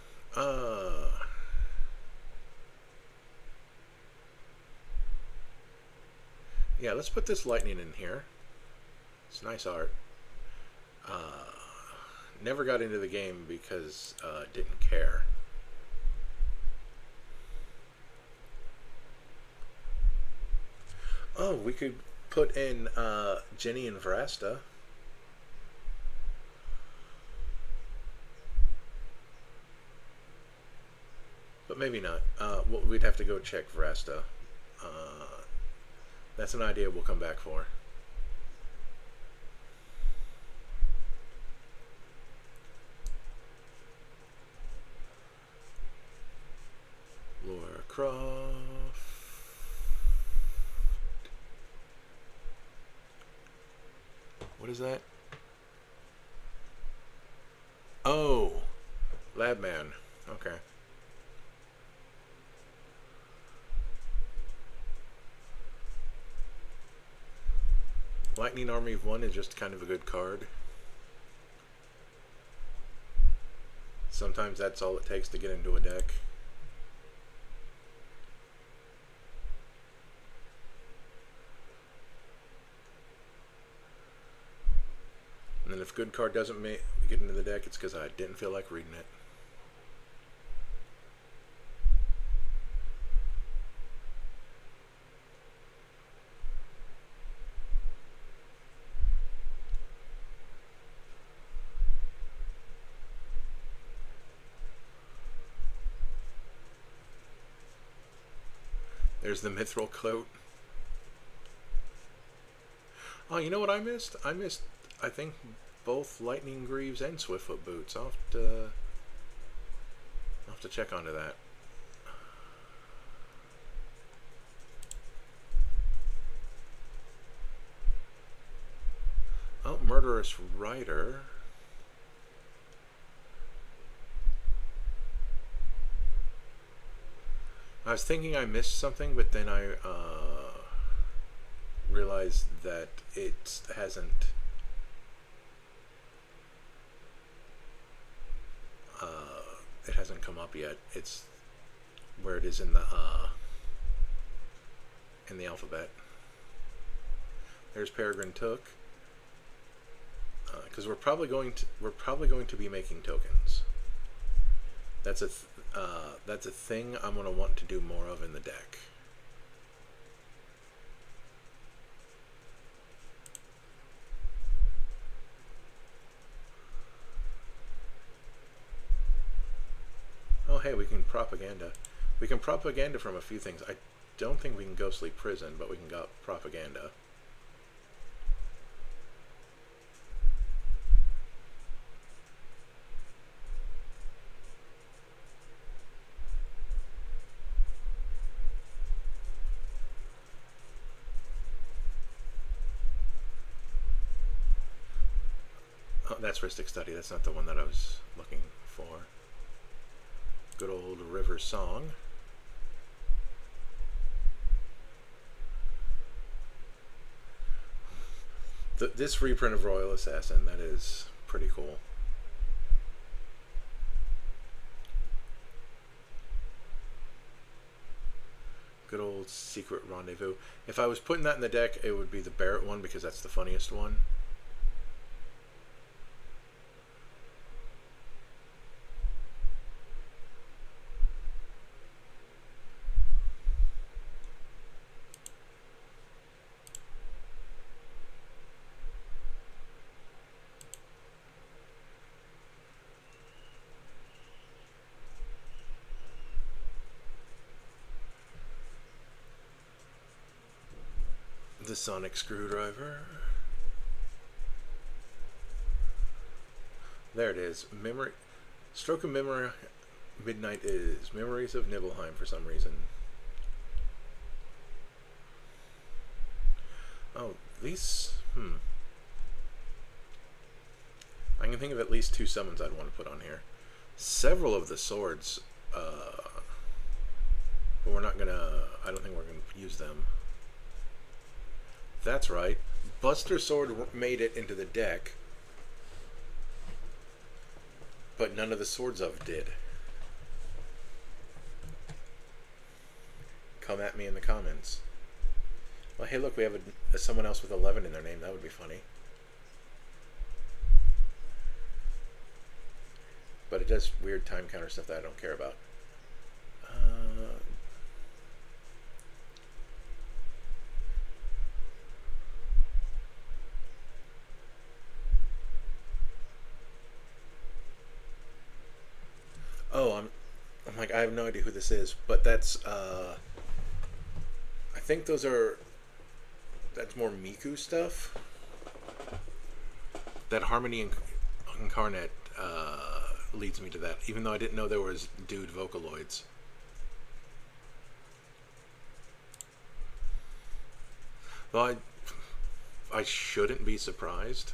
Speaker 1: Yeah, let's put this lightning in here. It's nice art. Never got into the game because didn't care. Oh, we could put in Jenny and Vrasta. But maybe not. We'd have to go check Vrasta. That's an idea we'll come back for. Laura Croft. What is that? Oh, Labman. Okay. Lightning Army of One is just kind of a good card. Sometimes that's all it takes to get into a deck. And then if good card doesn't get into the deck, it's because I didn't feel like reading it. There's the Mithril Coat. Oh, you know what I missed? I think, both Lightning Greaves and Swiftfoot Boots. I'll have to check onto that. Oh, Murderous Rider. I was thinking I missed something, but then I realized that it hasn't come up yet. It's where it is in the alphabet. There's Peregrine Took, because we're probably going to be making tokens. That's a thing I'm going to want to do more of in the deck. Oh, hey, we can propaganda. We can propaganda from a few things. I don't think we can Ghostly Prison, but we can go propaganda. Oh, that's Rhystic Study. That's not the one that I was looking for. Good old River Song. This reprint of Royal Assassin, that is pretty cool. Good old Secret Rendezvous. If I was putting that in the deck, it would be the Barrett one because that's the funniest one. The Sonic Screwdriver. There it is. Memory. Stroke of Memory. Midnight is Memories of Nibelheim for some reason. Oh, these. I can think of at least 2 summons I'd want to put on here. Several of the swords, but we're not gonna. I don't think we're gonna use them. That's right. Buster Sword made it into the deck, but none of the Swords of did. Come at me in the comments. Well, hey, look, we have someone else with 11 in their name. That would be funny. But it does weird time counter stuff that I don't care about. Uh, oh, I'm like, I have no idea who this is, but that's I think that's more Miku stuff. That Harmony Incarnate leads me to that, even though I didn't know there was dude Vocaloids. Well, I shouldn't be surprised.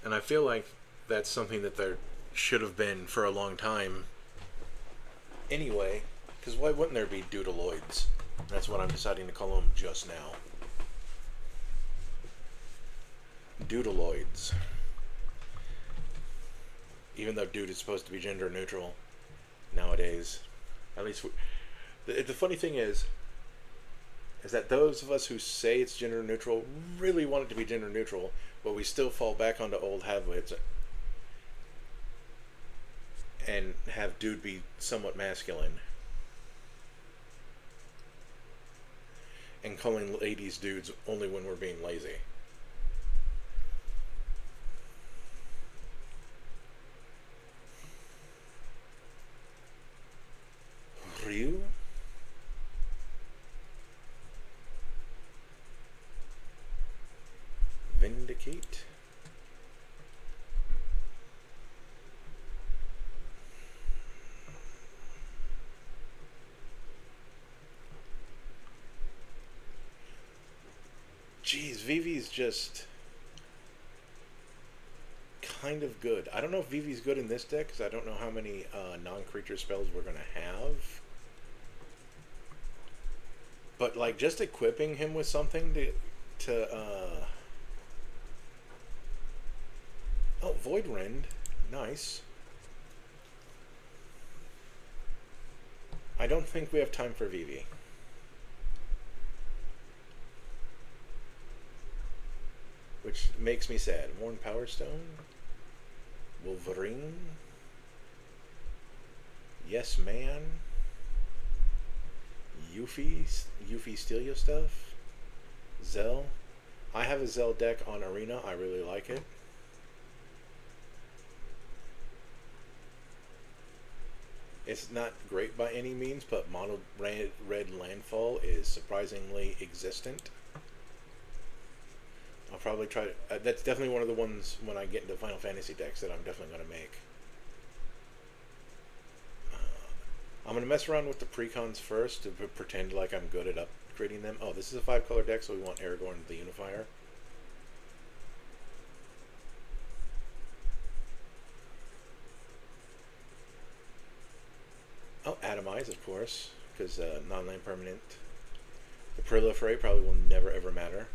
Speaker 1: And I feel like that's something that there should have been for a long time anyway, because why wouldn't there be doodleoids? That's what I'm deciding to call them just now. Doodleoids. Even though dude is supposed to be gender neutral nowadays. At least, the funny thing is that those of us who say it's gender neutral really want it to be gender neutral, but we still fall back onto old habits and have dude be somewhat masculine. And calling ladies dudes only when we're being lazy. Ryu? Vindicate? Jeez, Vivi's just kind of good. I don't know if Vivi's good in this deck because I don't know how many non-creature spells we're going to have. But like just equipping him with something to oh, Void Rend. Nice. I don't think we have time for Vivi. Which makes me sad. Worn Power Stone. Wolverine. Yes Man. Yuffie steal your stuff. Zell. I have a Zell deck on Arena. I really like it. It's not great by any means, but mono red landfall is surprisingly existent. I'll probably try to, that's definitely one of the ones when I get into Final Fantasy decks that I'm definitely going to make. I'm going to mess around with the precons first to pretend like I'm good at upgrading them. Oh, this is a 5-color deck, so we want Aragorn the Unifier. Oh, Atomize, of course, because non-land permanent. The Proliferate probably will never ever matter.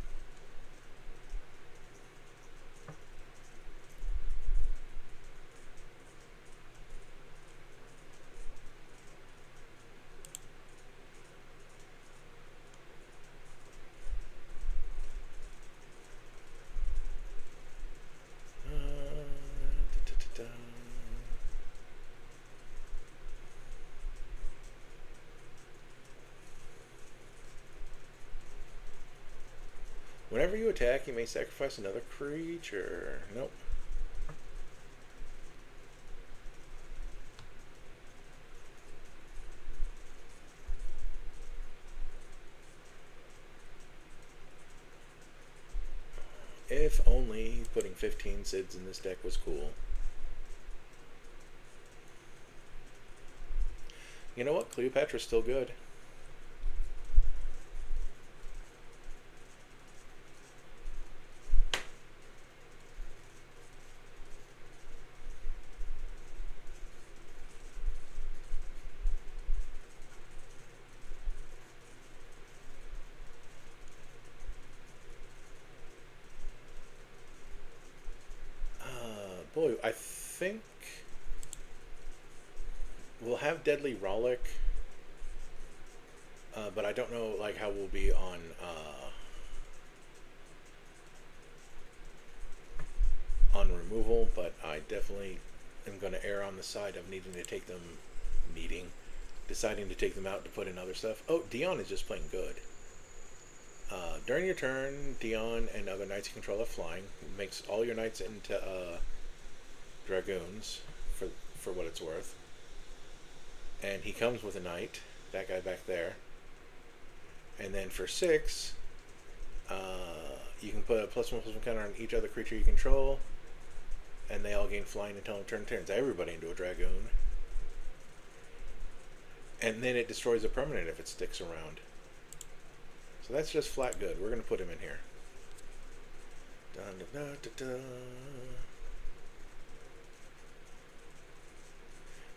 Speaker 1: Whenever you attack, you may sacrifice another creature. Nope. If only putting 15 Sids in this deck was cool. You know what? Cleopatra's still good. Boy, I think we'll have Deadly Rollick, but I don't know like how we'll be on removal. But I definitely am going to err on the side of deciding to take them out to put in other stuff. Oh, Dion is just plain good. During your turn, Dion and other knights you control have flying. It makes all your knights into dragoons for what it's worth. And he comes with a knight, that guy back there. And then for 6, you can put a +1/+1 counter on each other creature you control, and they all gain flying until turns everybody into a dragoon. And then it destroys a permanent if it sticks around. So that's just flat good. We're going to put him in here. Dun, dun, dun, dun, dun.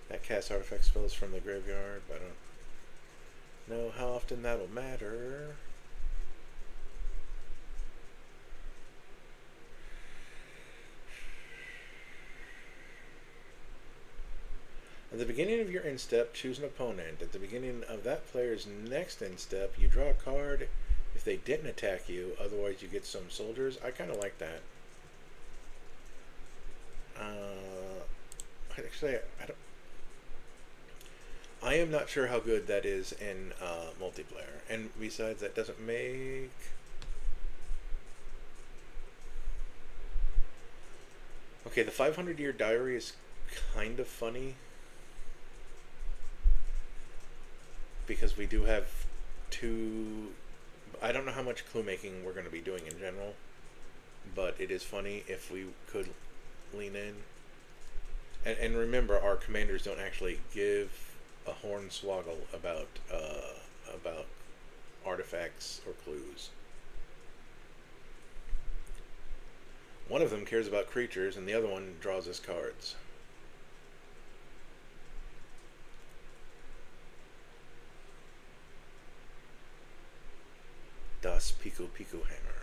Speaker 1: That casts artifact spells from the graveyard, but I don't know how often that'll matter. At the beginning of your end step, choose an opponent. At the beginning of that player's next end step, you draw a card if they didn't attack you. Otherwise, you get some soldiers. I kind of like that. Actually, I am not sure how good that is in multiplayer. And besides, that doesn't make... Okay, the 500-year diary is kind of funny. Because we do have 2... I don't know how much clue making we're going to be doing in general. But it is funny if we could lean in. And remember, our commanders don't actually give a hornswoggle about artifacts or clues. One of them cares about creatures, and the other one draws us cards. Das Pico Pico Hammer.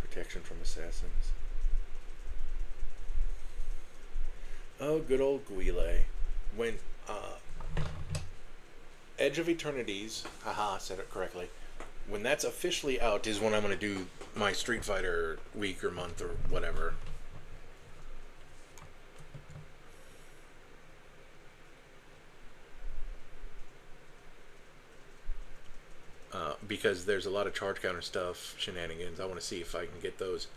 Speaker 1: Protection from assassins. Oh, good old Guile. When Edge of Eternities, haha, I said it correctly. When that's officially out is when I'm going to do my Street Fighter week or month or whatever. Because there's a lot of charge counter stuff, shenanigans. I want to see if I can get those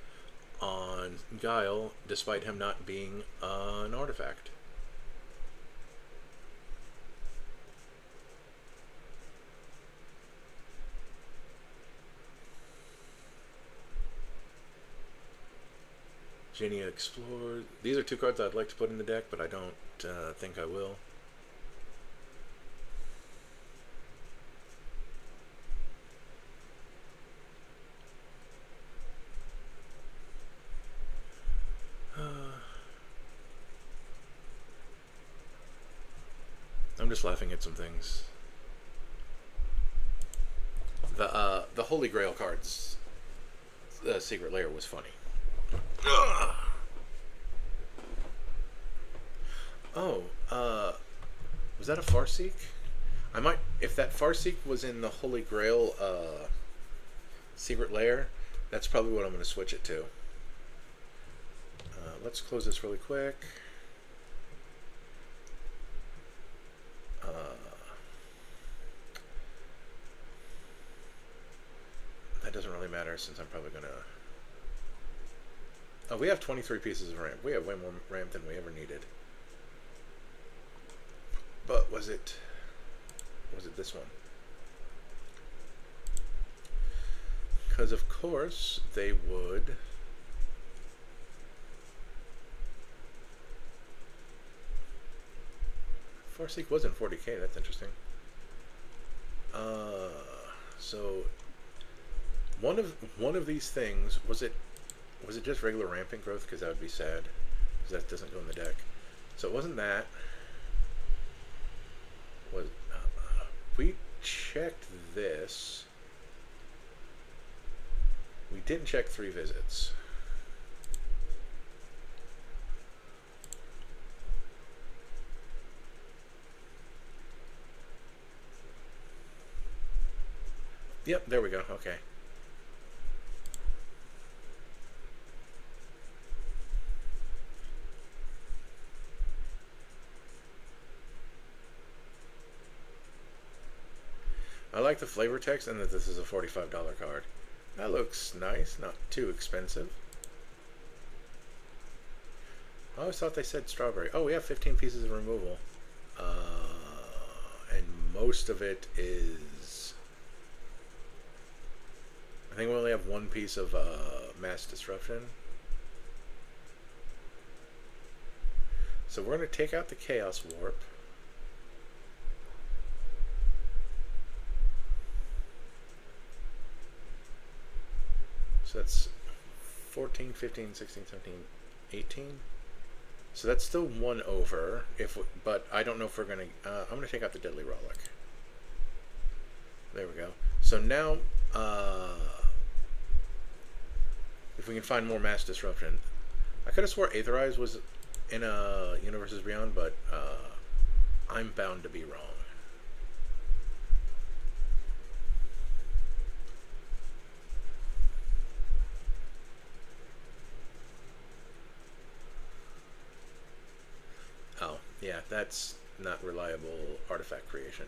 Speaker 1: on Guile, despite him not being an artifact. Genia Explorer. These are 2 cards I'd like to put in the deck, but I don't think I will. I'm just laughing at some things. The Holy Grail cards, the Secret Lair was funny. Oh, was that a Farseek? I might, if that Farseek was in the Holy Grail Secret Lair, that's probably what I'm going to switch it to. Let's close this really quick. That doesn't really matter since I'm probably going to... Oh, we have 23 pieces of ramp. We have way more ramp than we ever needed. But was it this one? Because of course they would... Farseek was in 40k, that's interesting. So one of these things, was it just regular rampant growth? Because that would be sad, because that doesn't go in the deck. So it wasn't that. Was checked this. We didn't check 3 visits. Yep, there we go. Okay. I like the flavor text and that this is a $45 card. That looks nice, not too expensive. I always thought they said strawberry. Oh, we have 15 pieces of removal. And most of it is... I think we only have 1 piece of mass disruption. So we're going to take out the Chaos Warp. So that's 14, 15, 16, 17, 18. So that's still 1 over. But I don't know if we're going to... I'm going to take out the Deadly Relic. There we go. So now, if we can find more mass disruption. I could have swore Aetherize was in a Universes Beyond, but I'm bound to be wrong. Oh, yeah, that's not reliable artifact creation.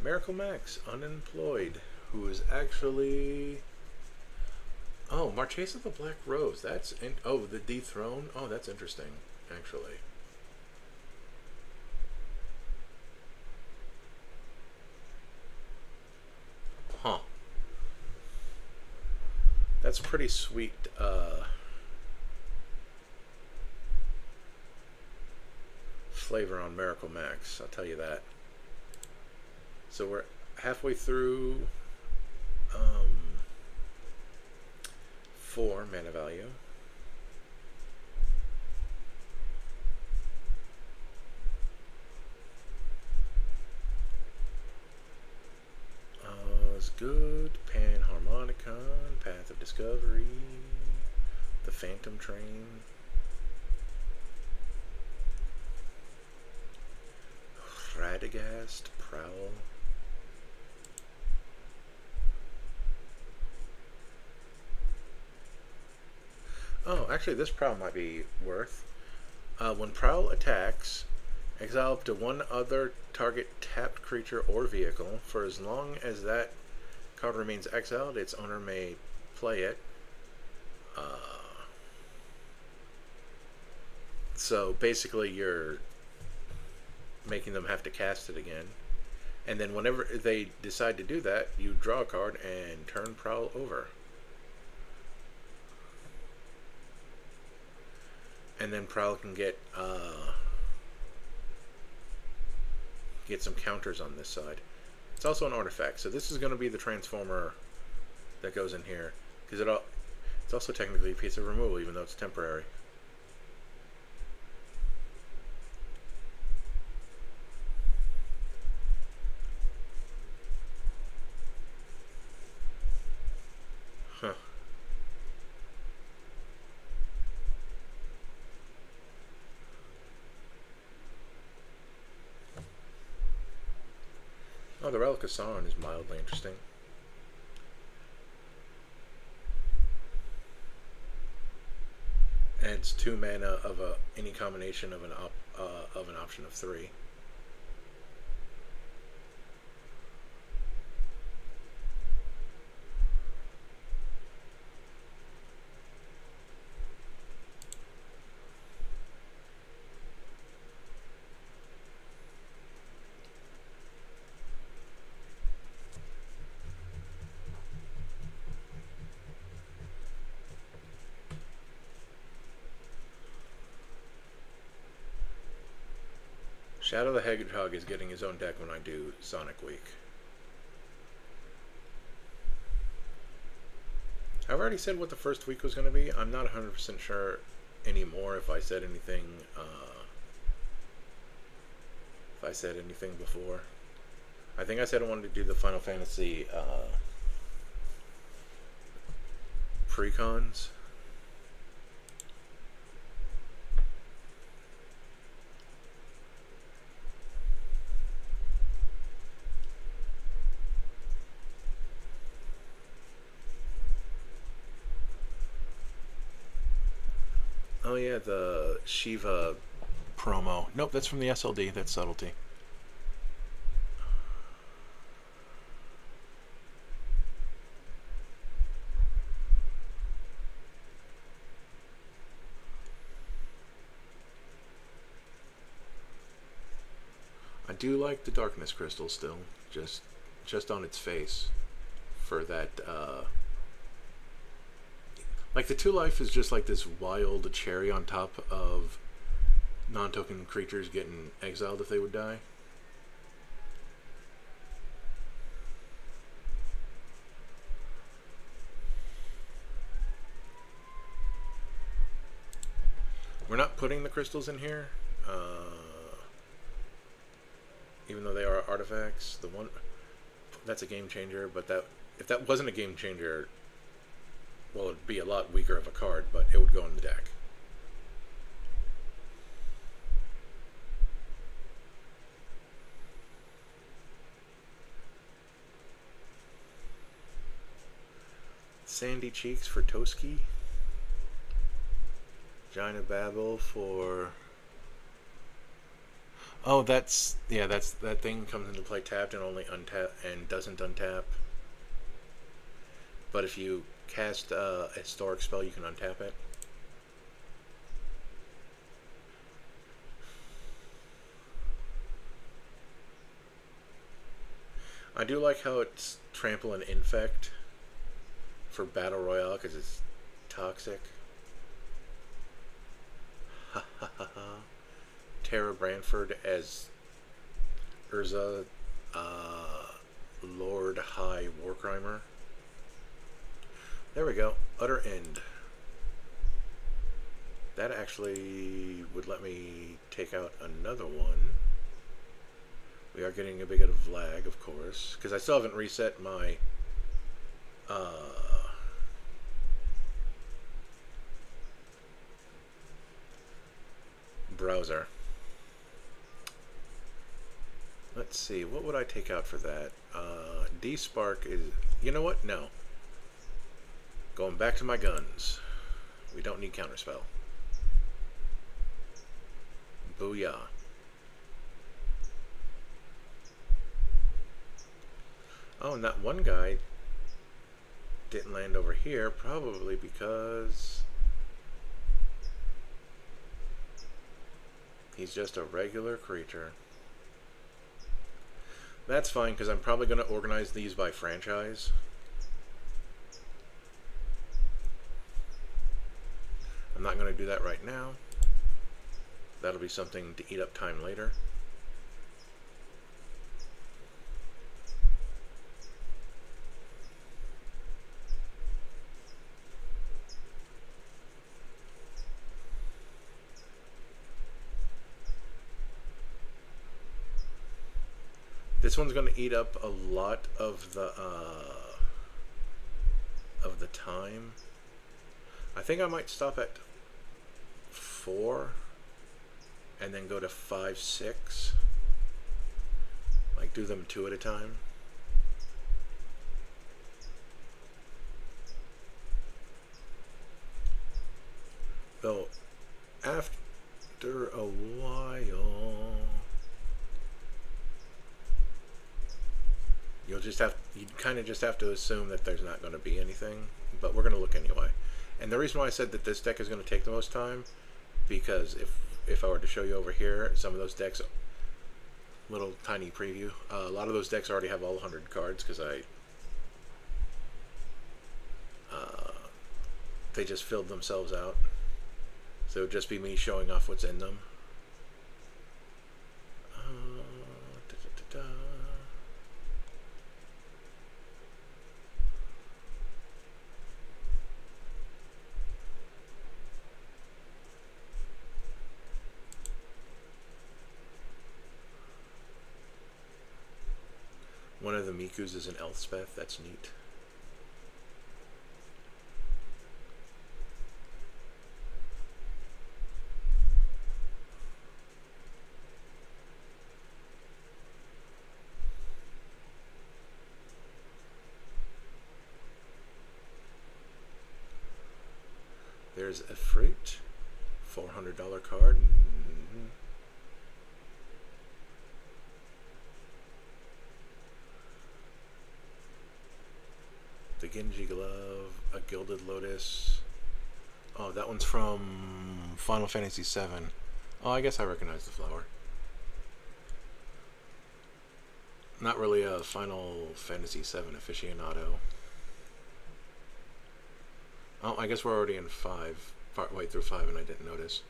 Speaker 1: Miracle Max, unemployed, who is actually... Oh, Marchesa the Black Rose. That's... Oh, the Dethrone. Oh, that's interesting, actually. Huh. That's pretty sweet, flavor on Miracle Max, I'll tell you that. So we're halfway through 4 mana value. Is good. Panharmonicon, Path of Discovery, the Phantom Train. Radagast, Prowl. Oh, actually this Prowl might be worth. When Prowl attacks, exile up to 1 other target tapped creature or vehicle. For as long as that card remains exiled, its owner may play it. So basically you're making them have to cast it again. And then whenever they decide to do that, you draw a card and turn Prowl over. And then Prowl can get some counters on this side. It's also an artifact, so this is going to be the transformer that goes in here, because it's also technically a piece of removal, even though it's temporary. Huh. Oh, the Relic of Sauron is mildly interesting. Adds 2 mana of any combination of an option of 3. Shadow the Hedgehog is getting his own deck when I do Sonic Week. I've already said what the first week was going to be. I'm not 100% sure anymore if I said anything before. I think I said I wanted to do the Final Fantasy pre-cons. Oh yeah, the Shiva promo. Nope, that's from the SLD. That's Subtlety. I do like the Darkness Crystal still, just on its face for that. Like the 2 life is just like this wild cherry on top of non-token creatures getting exiled if they would die. We're not putting the crystals in here, even though they are artifacts. The one that's a game changer, but that if that wasn't a game changer, well, it'd be a lot weaker of a card, but it would go in the deck. Sandy Cheeks for Toski. Giant of Babel for... Oh, that's... Yeah, that thing comes into play tapped and only untap and doesn't untap. But if you cast a historic spell, you can untap it. I do like how it's Trample and Infect for Battle Royale because it's toxic. Ha ha ha ha. Tara Branford as Urza, Lord High Warcrimer. There we go. Utter End. That actually would let me take out another one. We are getting a bit of lag, of course, because I still haven't reset my browser. Let's see, what would I take out for that? D-Spark is... You know what? No. Going back to my guns. We don't need Counterspell. Booyah. Oh, and that one guy didn't land over here, probably because he's just a regular creature. That's fine, because I'm probably going to organize these by franchise. I'm not going to do that right now. That'll be something to eat up time later. This one's going to eat up a lot of the time. I think I might stop at 4 and then go to 5, 6. Like do them 2 at a time. Though after a while, you kind of just have to assume that there's not going to be anything, but we're going to look anyway. And the reason why I said that this deck is going to take the most time, because if I were to show you over here, some of those decks, little tiny preview, a lot of those decks already have all 100 cards because they just filled themselves out. So it would just be me showing off what's in them. One of the Mikus is an Elspeth. That's neat. There's a fruit, $400 card. The Genji Glove, a Gilded Lotus. Oh, that one's from Final Fantasy VII. Oh, I guess I recognize the flower. Not really a Final Fantasy VII aficionado. Oh, I guess we're already in 5, part way through 5, and I didn't notice.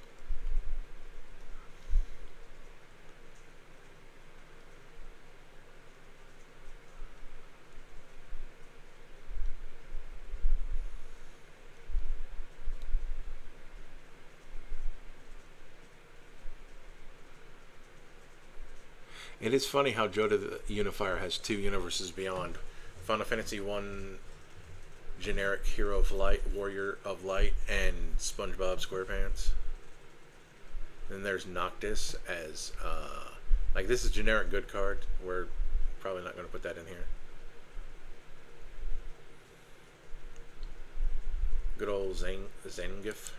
Speaker 1: It is funny how Joda the Unifier has 2 universes beyond. Final Fantasy 1 generic Hero of Light, Warrior of Light, and SpongeBob SquarePants. Then there's Noctis as, like, this is generic good card. We're probably not going to put that in here. Good old Zangief.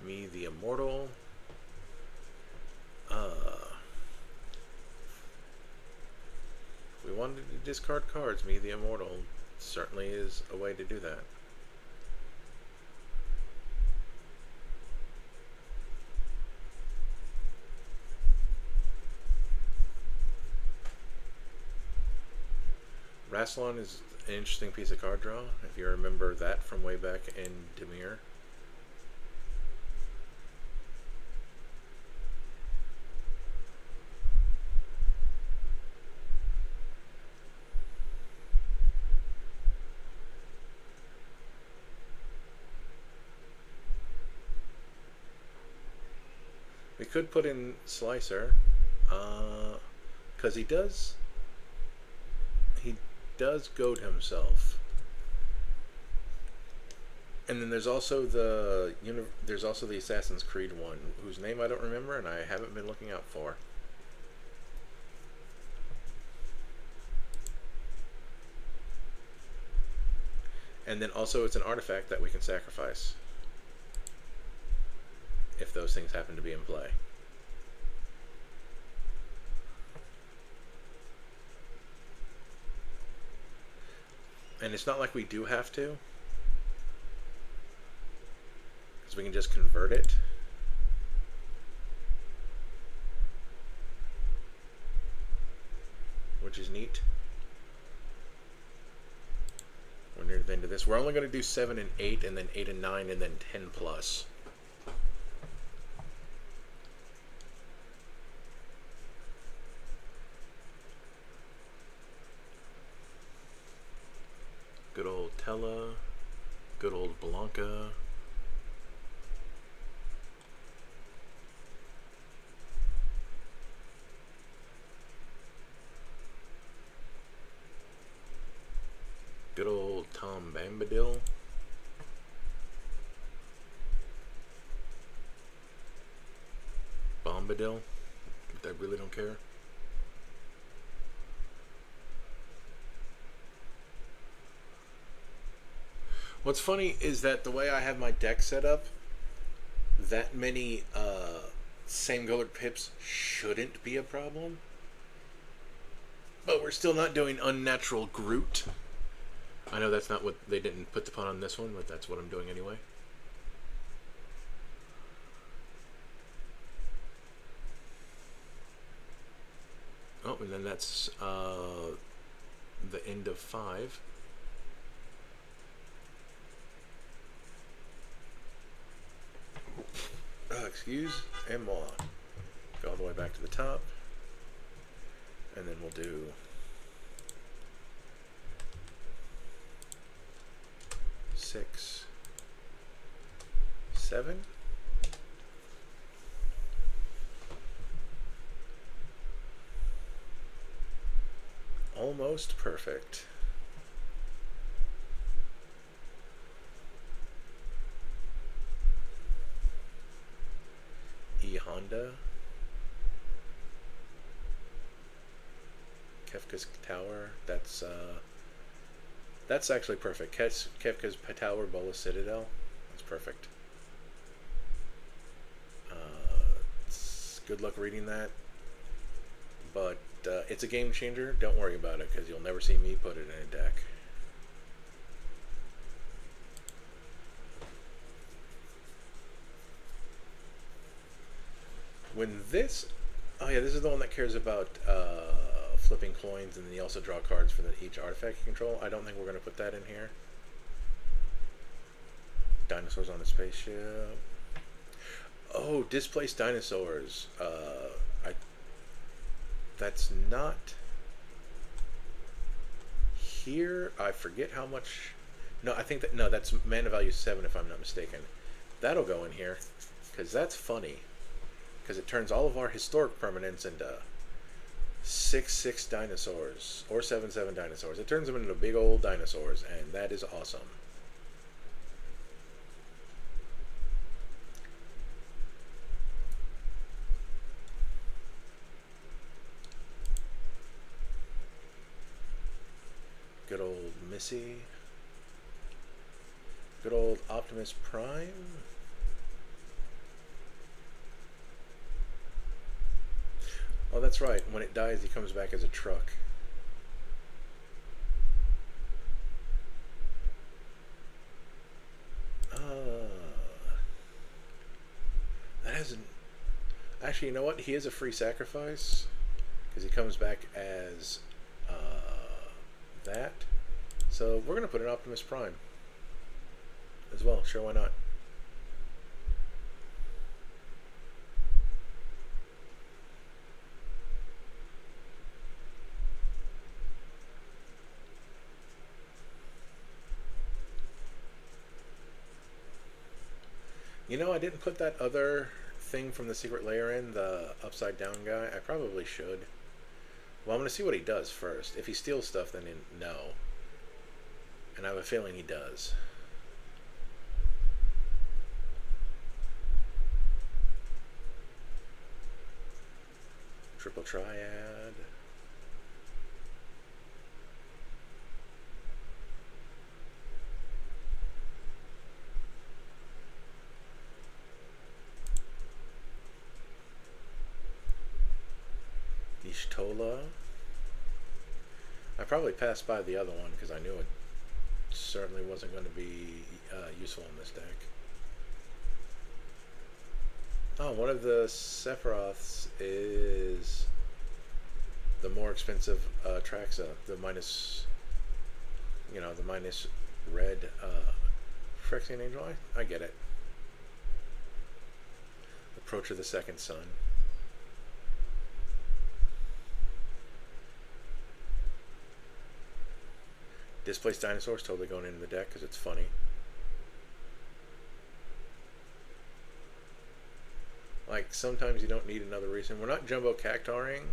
Speaker 1: Me the Immortal. If we wanted to discard cards, Me the Immortal certainly is a way to do that. Rassilon is an interesting piece of card draw, if you remember that from way back in Demir. We could put in Slicer, because he does goad himself. And then there's also the Assassin's Creed one, whose name I don't remember and I haven't been looking out for. And then also it's an artifact that we can sacrifice if those things happen to be in play. And it's not like we do have to, because we can just convert it. Which is neat. We're near the end of this. We're only going to do 7 and 8, and then 8 and 9, and then 10 plus. Good old Tella. Good old Blanca. Good old Tom Bombadil. Bombadil. I really don't care. What's funny is that the way I have my deck set up, that many same colored pips shouldn't be a problem. But we're still not doing Unnatural Groot. I know that's not what they didn't put the pun on this one, but that's what I'm doing anyway. Oh, and then that's the end of 5. Excuse and moi. Go all the way back to the top. And then we'll do six, 7. Almost perfect. E Honda. Kefka's Tower. That's actually perfect. Kefka's Tower, Bola Citadel. That's perfect. Good luck reading that. But it's a game changer. Don't worry about it, because you'll never see me put it in a deck. When this... Oh yeah, this is the one that cares about flipping coins, and then you also draw cards for each artifact you control. I don't think we're going to put that in here. Dinosaurs on a spaceship. Oh, displaced dinosaurs. That's not here. I forget how much. No, I think that no, that's mana value 7 if I'm not mistaken. That'll go in here because that's funny. Because it turns all of our historic permanents into 6/6 dinosaurs or 7/7 dinosaurs. It turns them into big old dinosaurs, and that is awesome. Good old Missy. Good old Optimus Prime. Oh, that's right. When it dies, he comes back as a truck. That hasn't... Actually, you know what? He is a free sacrifice. Because he comes back as... that. So we're going to put an Optimus Prime as well. Sure, why not? You know, I didn't put that other thing from the secret layer in, the upside down guy. I probably should. Well, I'm going to see what he does first. If he steals stuff, then no. And I have a feeling he does. Triple Triad. Ishtola. I probably passed by the other one because I knew it certainly wasn't going to be useful in this deck. Oh, one of the Sephiroths is the more expensive Traxa, the minus, the minus red Phyrexian Angel. I get it. Approach of the Second Sun. Displaced Dinosaurs totally going into the deck because it's funny. Like, sometimes you don't need another reason. We're not Jumbo Cactaring.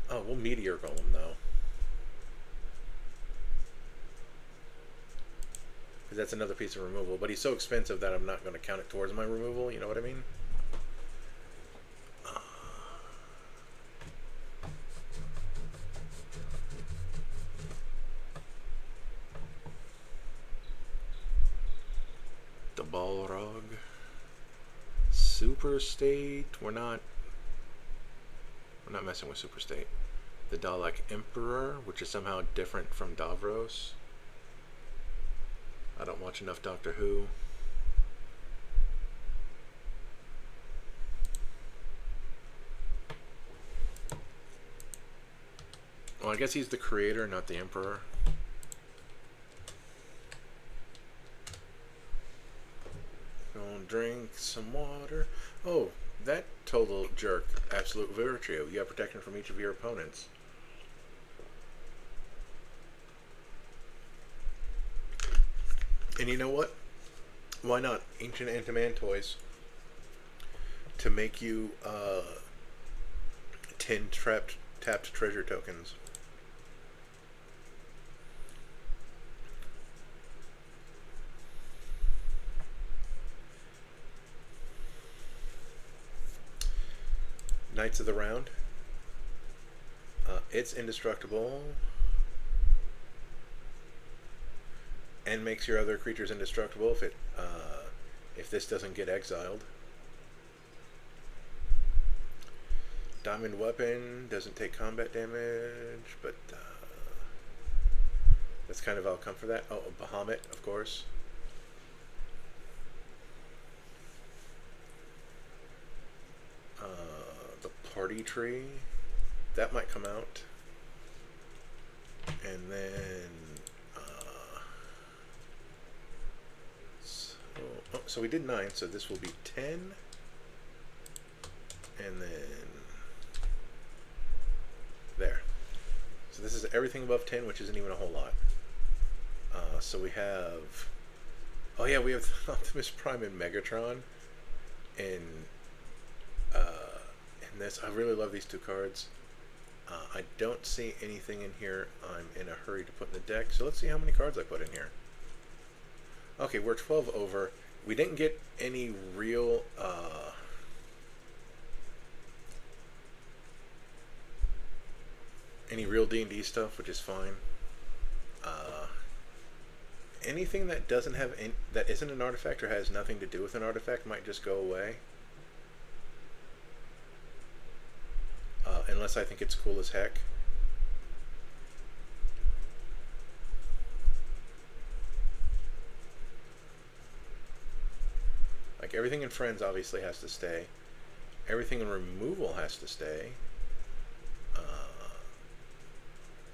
Speaker 1: Oh, we'll Meteor Golem, though. Because that's another piece of removal. But he's so expensive that I'm not going to count it towards my removal. You know what I mean? The Balrog. Super State. We're not messing with Super State. The Dalek Emperor, which is somehow different from Davros. I don't watch enough Doctor Who. Well, I guess he's the creator, not the Emperor. Go and drink some water. Oh, that total jerk. Absolute virtue. You have protection from each of your opponents. And you know what? Why not? Ancient Antimantoys to make you 10 tapped treasure tokens. Knights of the Round. It's indestructible and makes your other creatures indestructible if this doesn't get exiled. Diamond Weapon doesn't take combat damage, but that's kind of outcome for that. Oh, Bahamut, of course. The Party Tree, that might come out. And then so we did 9, so this will be 10, and then there. So this is everything above 10, which isn't even a whole lot. So we have, oh yeah, we have Optimus Prime and Megatron in this. I really love these two cards. I don't see anything in here I'm in a hurry to put in the deck, so let's see how many cards I put in here. Okay, we're 12 over. We didn't get any real D&D stuff, which is fine. Anything that doesn't have that isn't an artifact or has nothing to do with an artifact might just go away. Unless I think it's cool as heck. Like everything in Friends obviously has to stay. Everything in Removal has to stay.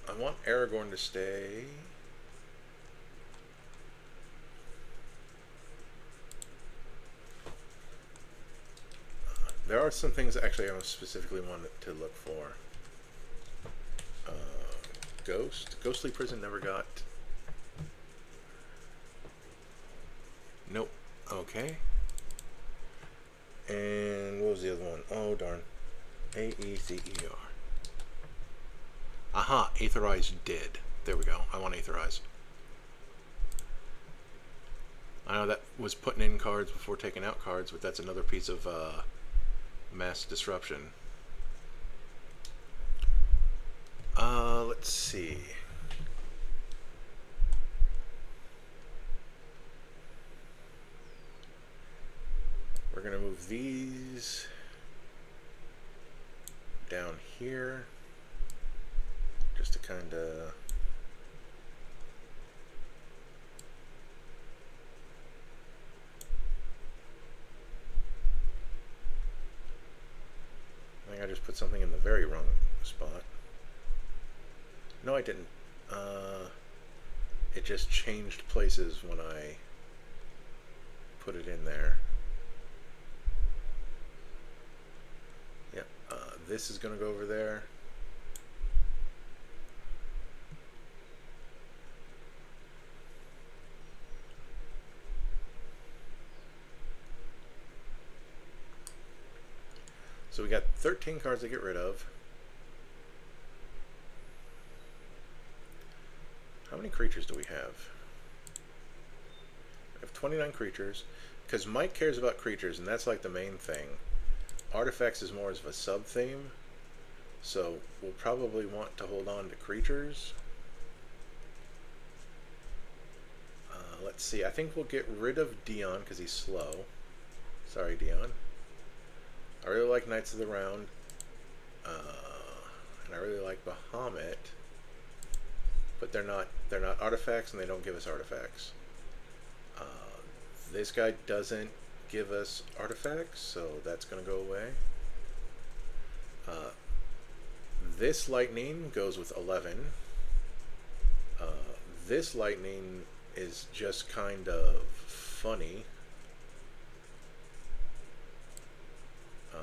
Speaker 1: I want Aragorn to stay. There are some things actually I specifically wanted to look for. Ghostly Prison never got. Nope. Okay. And what was the other one? Oh darn. Aether. Aha, Aetherize did. There we go. I want Aetherize. I know that was putting in cards before taking out cards, but that's another piece of mass disruption. Let's see. We're going to move these down here just to kind of I think I just put something in the very wrong spot. No, I didn't. It just changed places when I put it in there. Yep, this is going to go over there. So we got 13 cards to get rid of. How many creatures do we have? We have 29 creatures, because Mike cares about creatures, and that's like the main thing. Artifacts is more of a sub-theme, so we'll probably want to hold on to creatures. Let's see, I think we'll get rid of Dion, because he's slow. Sorry, Dion. I really like Knights of the Round, and I really like Bahamut, but they're not artifacts, and they don't give us artifacts. This guy doesn't give us artifacts, so that's going to go away. This lightning goes with 11. This lightning is just kind of funny.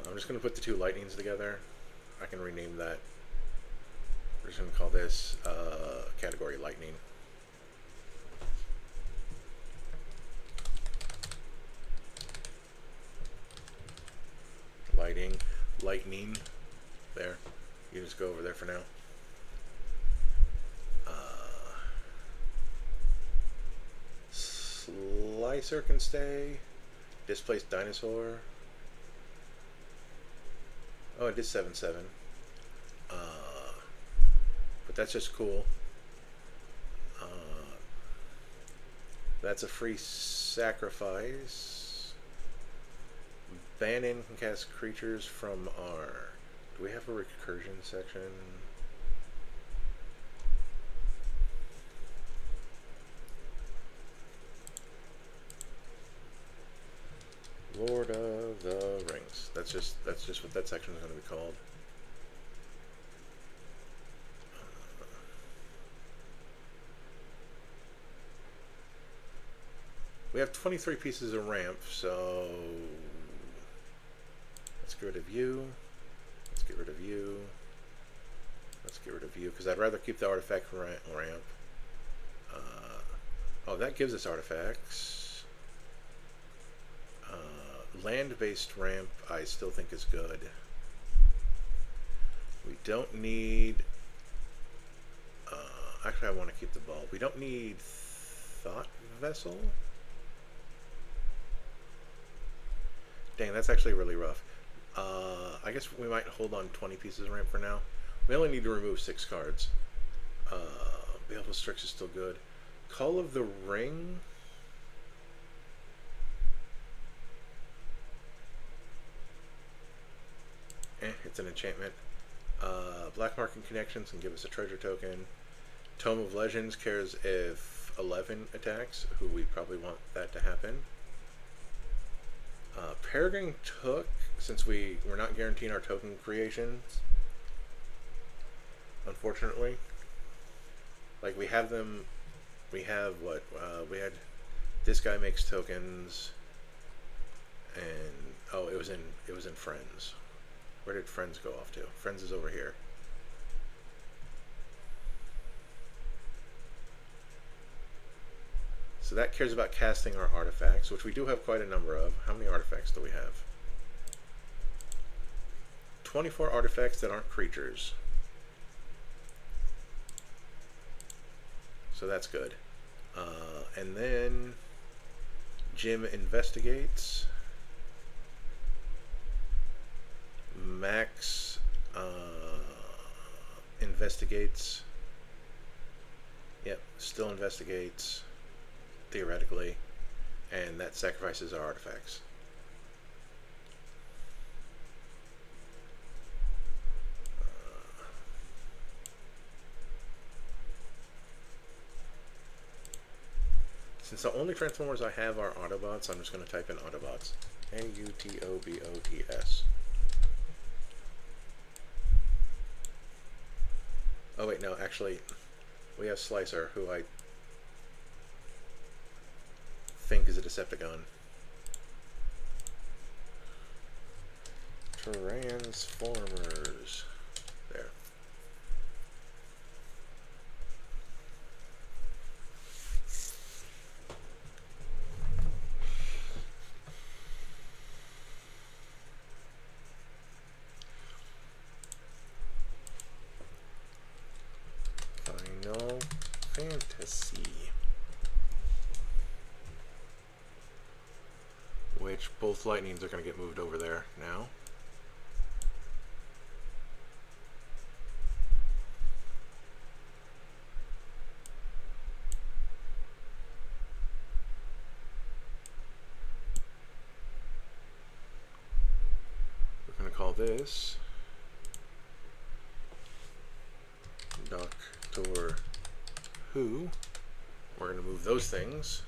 Speaker 1: I'm just going to put the two lightnings together. I can rename that. We're just going to call this category lightning. lightning. There, you just go over there for now. Slicer can stay. Displaced dinosaur. Oh, it is 7/7. But that's just cool. That's a free sacrifice. Bannon can cast creatures from our... Do we have a recursion section? Lord of the Rings. That's just what that section is going to be called. We have 23 pieces of ramp, so let's get rid of you. Let's get rid of you. Let's get rid of you, because I'd rather keep the artifact ramp. Oh, that gives us artifacts. Land-based ramp, I still think is good. We don't need... actually, I want to keep the ball. We don't need Thought Vessel. Dang, that's actually really rough. I guess we might hold on 20 pieces of ramp for now. We only need to remove 6 cards. Baleful Strix is still good. Call of the Ring. It's an enchantment. Black Market Connections can give us a treasure token. Tome of Legends cares if 11 attacks, who we probably want that to happen. Peregrine Took, since we're not guaranteeing our token creations, unfortunately. Like, we have them, we have what, we had, this guy makes tokens, and, oh, it was in Friends. Where did Friends go off to? Friends is over here. So that cares about casting our artifacts, which we do have quite a number of. How many artifacts do we have? 24 artifacts that aren't creatures. So that's good. And then Jim investigates. Max investigates. Yep, still investigates. Theoretically, and that sacrifices our artifacts. Since the only Transformers I have are Autobots, I'm just going to type in Autobots. A-U-T-O-B-O-T-S. Oh wait, no, actually, we have Slicer, who I think is a Decepticon. Transformers. There. Final Fantasy. Which both lightnings are going to get moved over there now. We're going to call this Doctor Who. We're going to move those things.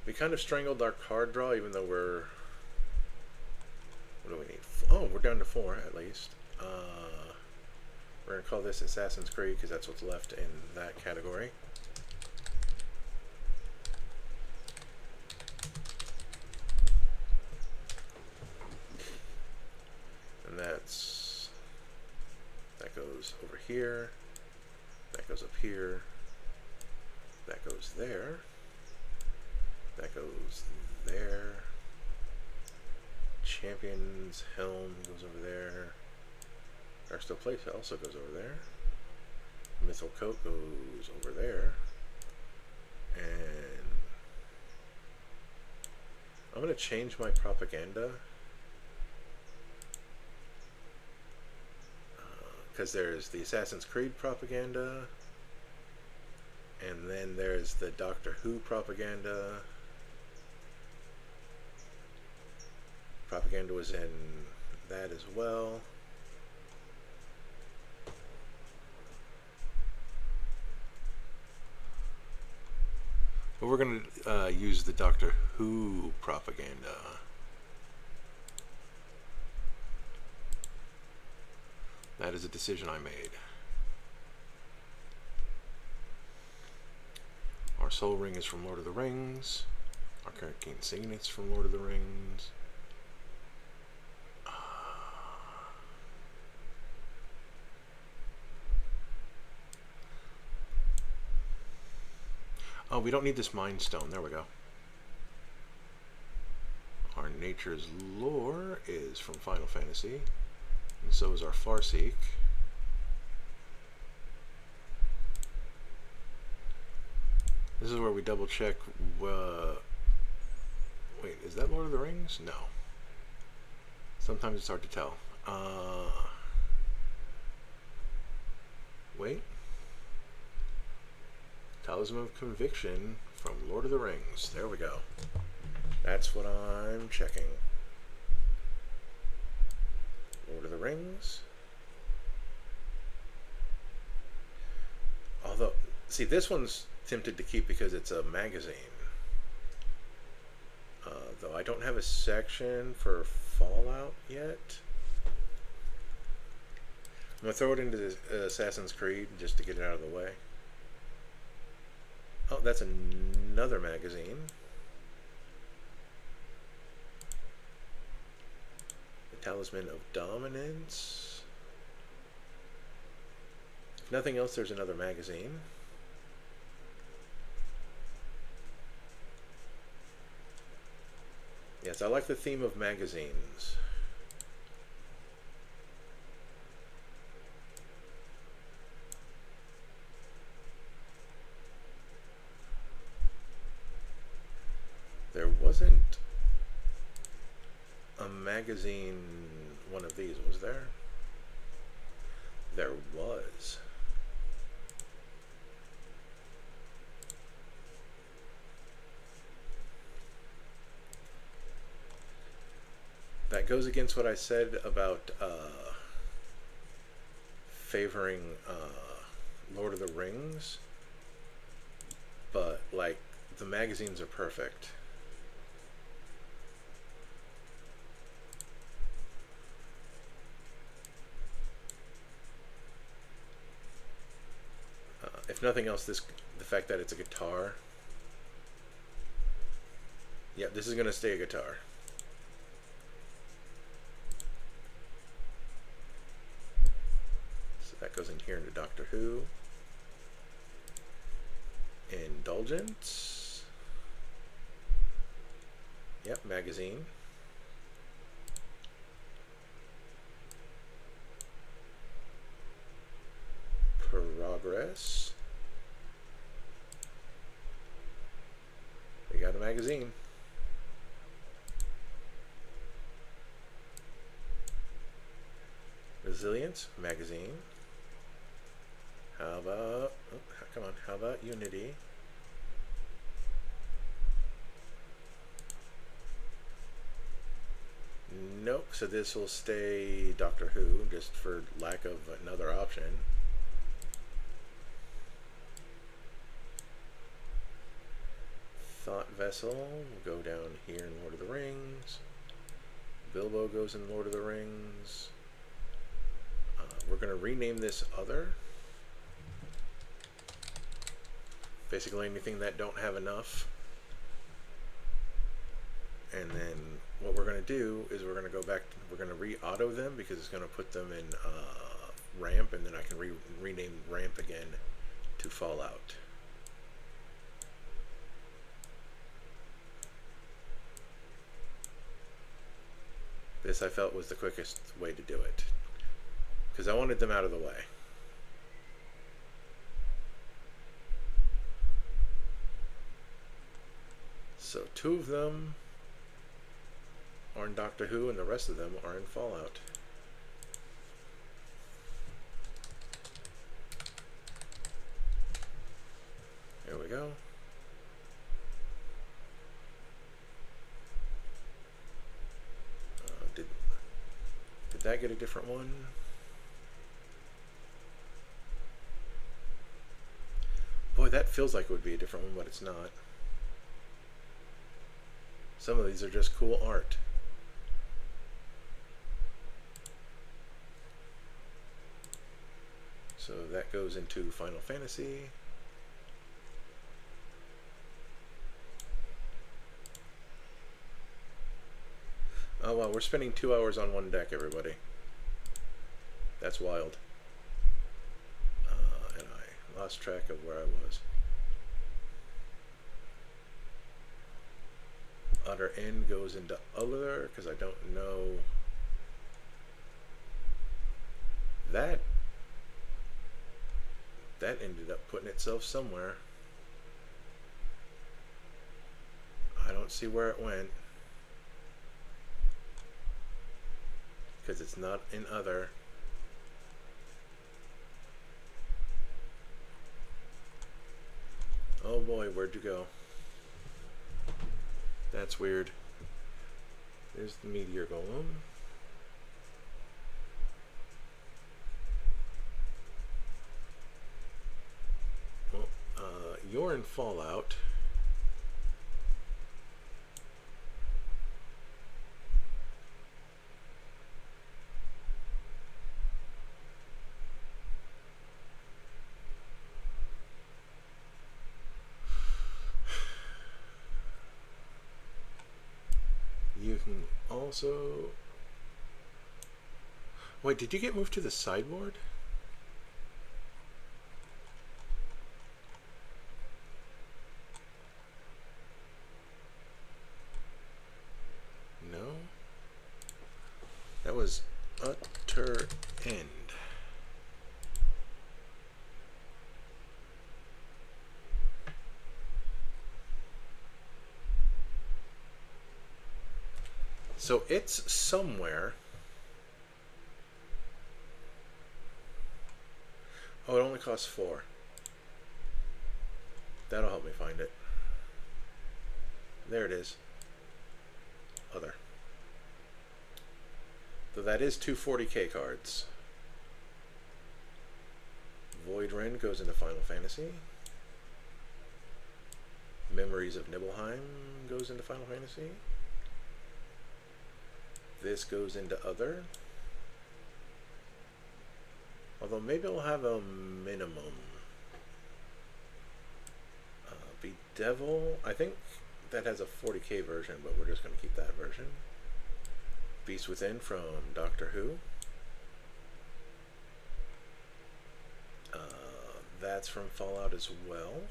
Speaker 1: We kind of strangled our card draw, even though we're... What do we need? Oh, we're down to 4 at least. We're going to call this Assassin's Creed because that's what's left in that category. goes over here. That goes up here. That goes there. That goes there. Champion's Helm goes over there. Darksteel Plate also goes over there. Mithril Coat goes over there. And I'm going to change my propaganda. Because there's the Assassin's Creed propaganda. And then there's the Doctor Who propaganda. Propaganda was in that as well. But we're going to use the Doctor Who propaganda. That is a decision I made. Our Soul Ring is from Lord of the Rings. Our Arcane Signet's from Lord of the Rings. Oh, we don't need this Mind Stone. There we go. Our Nature's Lore is from Final Fantasy. And so is our Farseek. This is where we double check. Wait, is that Lord of the Rings? No. Sometimes it's hard to tell. Wait. Talisman of Conviction from Lord of the Rings. There we go. That's what I'm checking. Lord of the Rings. Although, see, this one's tempted to keep because it's a magazine. Though I don't have a section for Fallout yet. I'm going to throw it into the Assassin's Creed just to get it out of the way. Oh, that's another magazine. The Talisman of Dominance. If nothing else, there's another magazine. Yes, I like the theme of magazines. There wasn't a magazine, one of these, was there? There was. That goes against what I said about favoring Lord of the Rings, but like the magazines are perfect. If nothing else, the fact that it's a guitar. Yeah, this is going to stay a guitar. So that goes in here into Doctor Who. Indulgence. Yep, magazine. Progress. We got a magazine. Resilience magazine. How about, oh, come on, how about Unity? Nope, so this will stay Doctor Who, just for lack of another option. Thought Vessel will go down here in Lord of the Rings. Bilbo goes in Lord of the Rings. We're going to rename this Other. Basically anything that don't have enough. And then what we're going to do is we're going to go back, we're going to re-auto them because it's going to put them in ramp, and then I can rename ramp again to Fallout. This I felt was the quickest way to do it, because I wanted them out of the way. So 2 of them are in Doctor Who, and the rest of them are in Fallout. There we go. Did that get a different one? Boy, that feels like it would be a different one, but it's not. Some of these are just cool art. So that goes into Final Fantasy. Oh wow, we're spending 2 hours on one deck, everybody. That's wild. And I lost track of where I was. Utter N goes into other, because I don't know. That ended up putting itself somewhere. I don't see where it went, because it's not in other. Oh boy, where'd you go? That's weird. There's the meteor golem. Well, you're in Fallout. You can also... Wait, did you get moved to the sideboard? No? That was Utter End. So it's somewhere. Oh, it only costs 4. That'll help me find it. There it is. Other. So that is 2 40k cards. Void Ren goes into Final Fantasy. Memories of Nibelheim goes into Final Fantasy. This goes into other. Although maybe I'll have a minimum. Bedevil, I think that has a 40k version, but we're just going to keep that version. Beast Within from Doctor Who. That's from Fallout as well.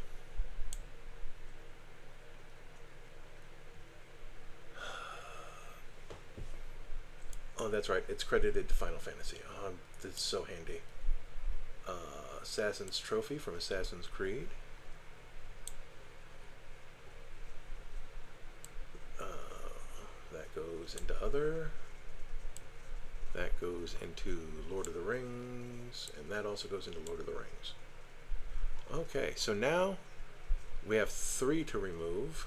Speaker 1: Oh, that's right. It's credited to Final Fantasy. Oh, that's so handy. Assassin's Trophy from Assassin's Creed. That goes into other. That goes into Lord of the Rings. And that also goes into Lord of the Rings. Okay, so now we have 3 to remove.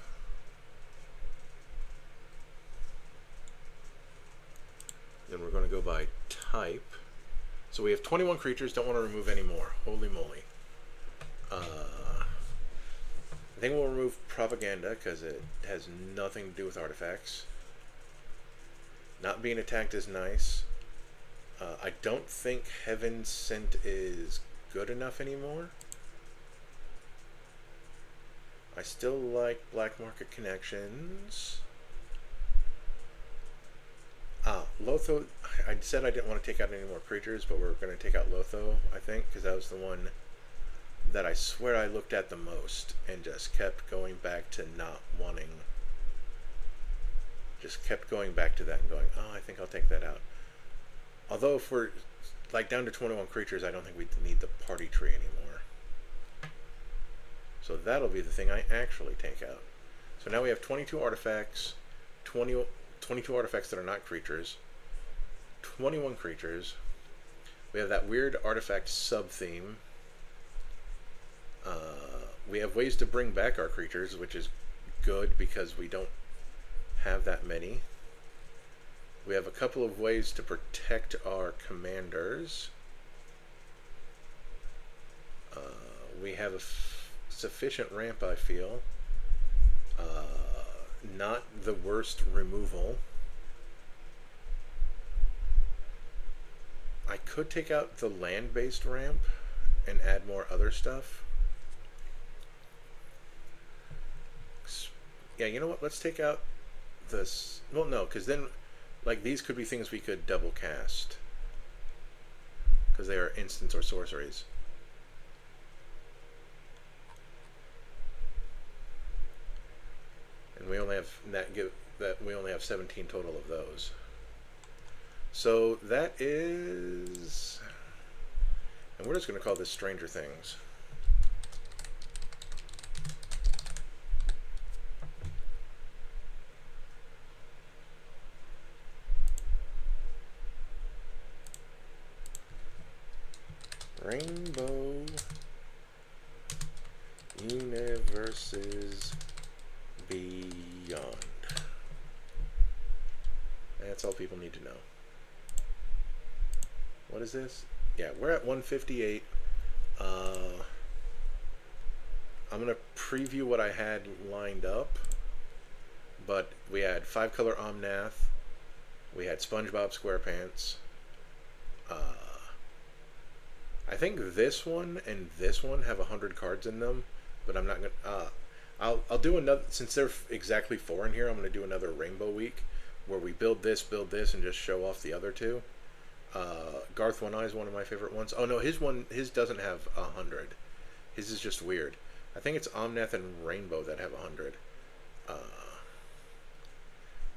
Speaker 1: Then we're going to go by type. So we have 21 creatures, don't want to remove any more. Holy moly. I think we'll remove Propaganda because it has nothing to do with artifacts. Not being attacked is nice. I don't think Heaven Sent is good enough anymore. I still like Black Market Connections. Lotho, I said I didn't want to take out any more creatures, but we're going to take out Lotho, I think, because that was the one that I swear I looked at the most and just kept going back to not wanting. Just kept going back to that and going, oh, I think I'll take that out. Although if we're like down to 21 creatures, I don't think we need the party tree anymore. So that'll be the thing I actually take out. So now we have 22 artifacts, 22 artifacts that are not creatures, 21 creatures. We have that weird artifact sub-theme. We have ways to bring back our creatures, which is good because we don't have that many. We have a couple of ways to protect our commanders. We have a sufficient ramp, I feel. Not the worst removal. I could take out the land-based ramp and add more other stuff. Yeah, you know what? Let's take out this. Well, no, because then, like, these could be things we could double cast. Because they are instants or sorceries. And we only have we only have 17 total of those. So that is, and we're just going to call this Stranger Things. Rainbow Universes Beyond. That's all people need to know. What is this? Yeah, we're at 158. I'm going to preview what I had lined up. But we had 5-color Omnath. We had SpongeBob SquarePants. I think this one and this one have 100 cards in them, but I'm not gonna. I'll do another, since there are exactly 4 in here. I'm gonna do another Rainbow Week where we build this, and just show off the other 2. Garth One Eye is one of my favorite ones. Oh no, his doesn't have 100. His is just weird. I think it's Omnath and Rainbow that have 100.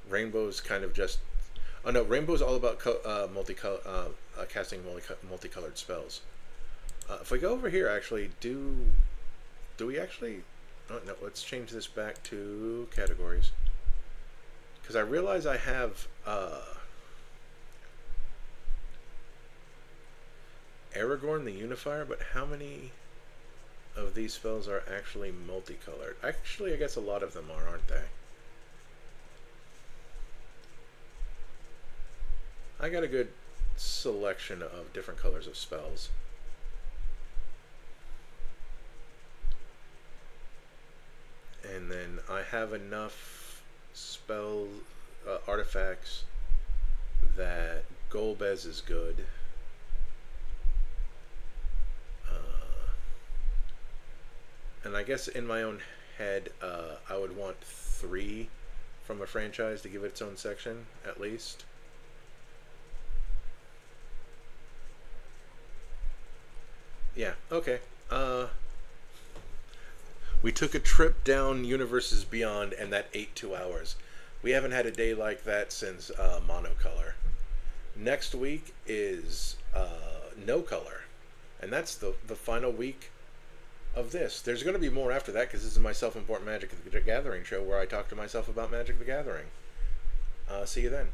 Speaker 1: Rainbow's kind of just. Oh no, Rainbow's all about casting multicolored spells. If we go over here, actually, do we actually? Oh no, let's change this back to categories. Because I realize I have Aragorn the Unifier, but how many of these spells are actually multicolored? Actually, I guess a lot of them are, aren't they? I got a good selection of different colors of spells. And then I have enough spell artifacts that Golbez is good. And I guess in my own head, I would want 3 from a franchise to give it its own section, at least. Yeah, okay. We took a trip down Universes Beyond, and that ate 2 hours. We haven't had a day like that since Monocolor. Next week is No Color, and that's the final week of this. There's going to be more after that, because this is my self-important Magic the Gathering show where I talk to myself about Magic the Gathering. See you then.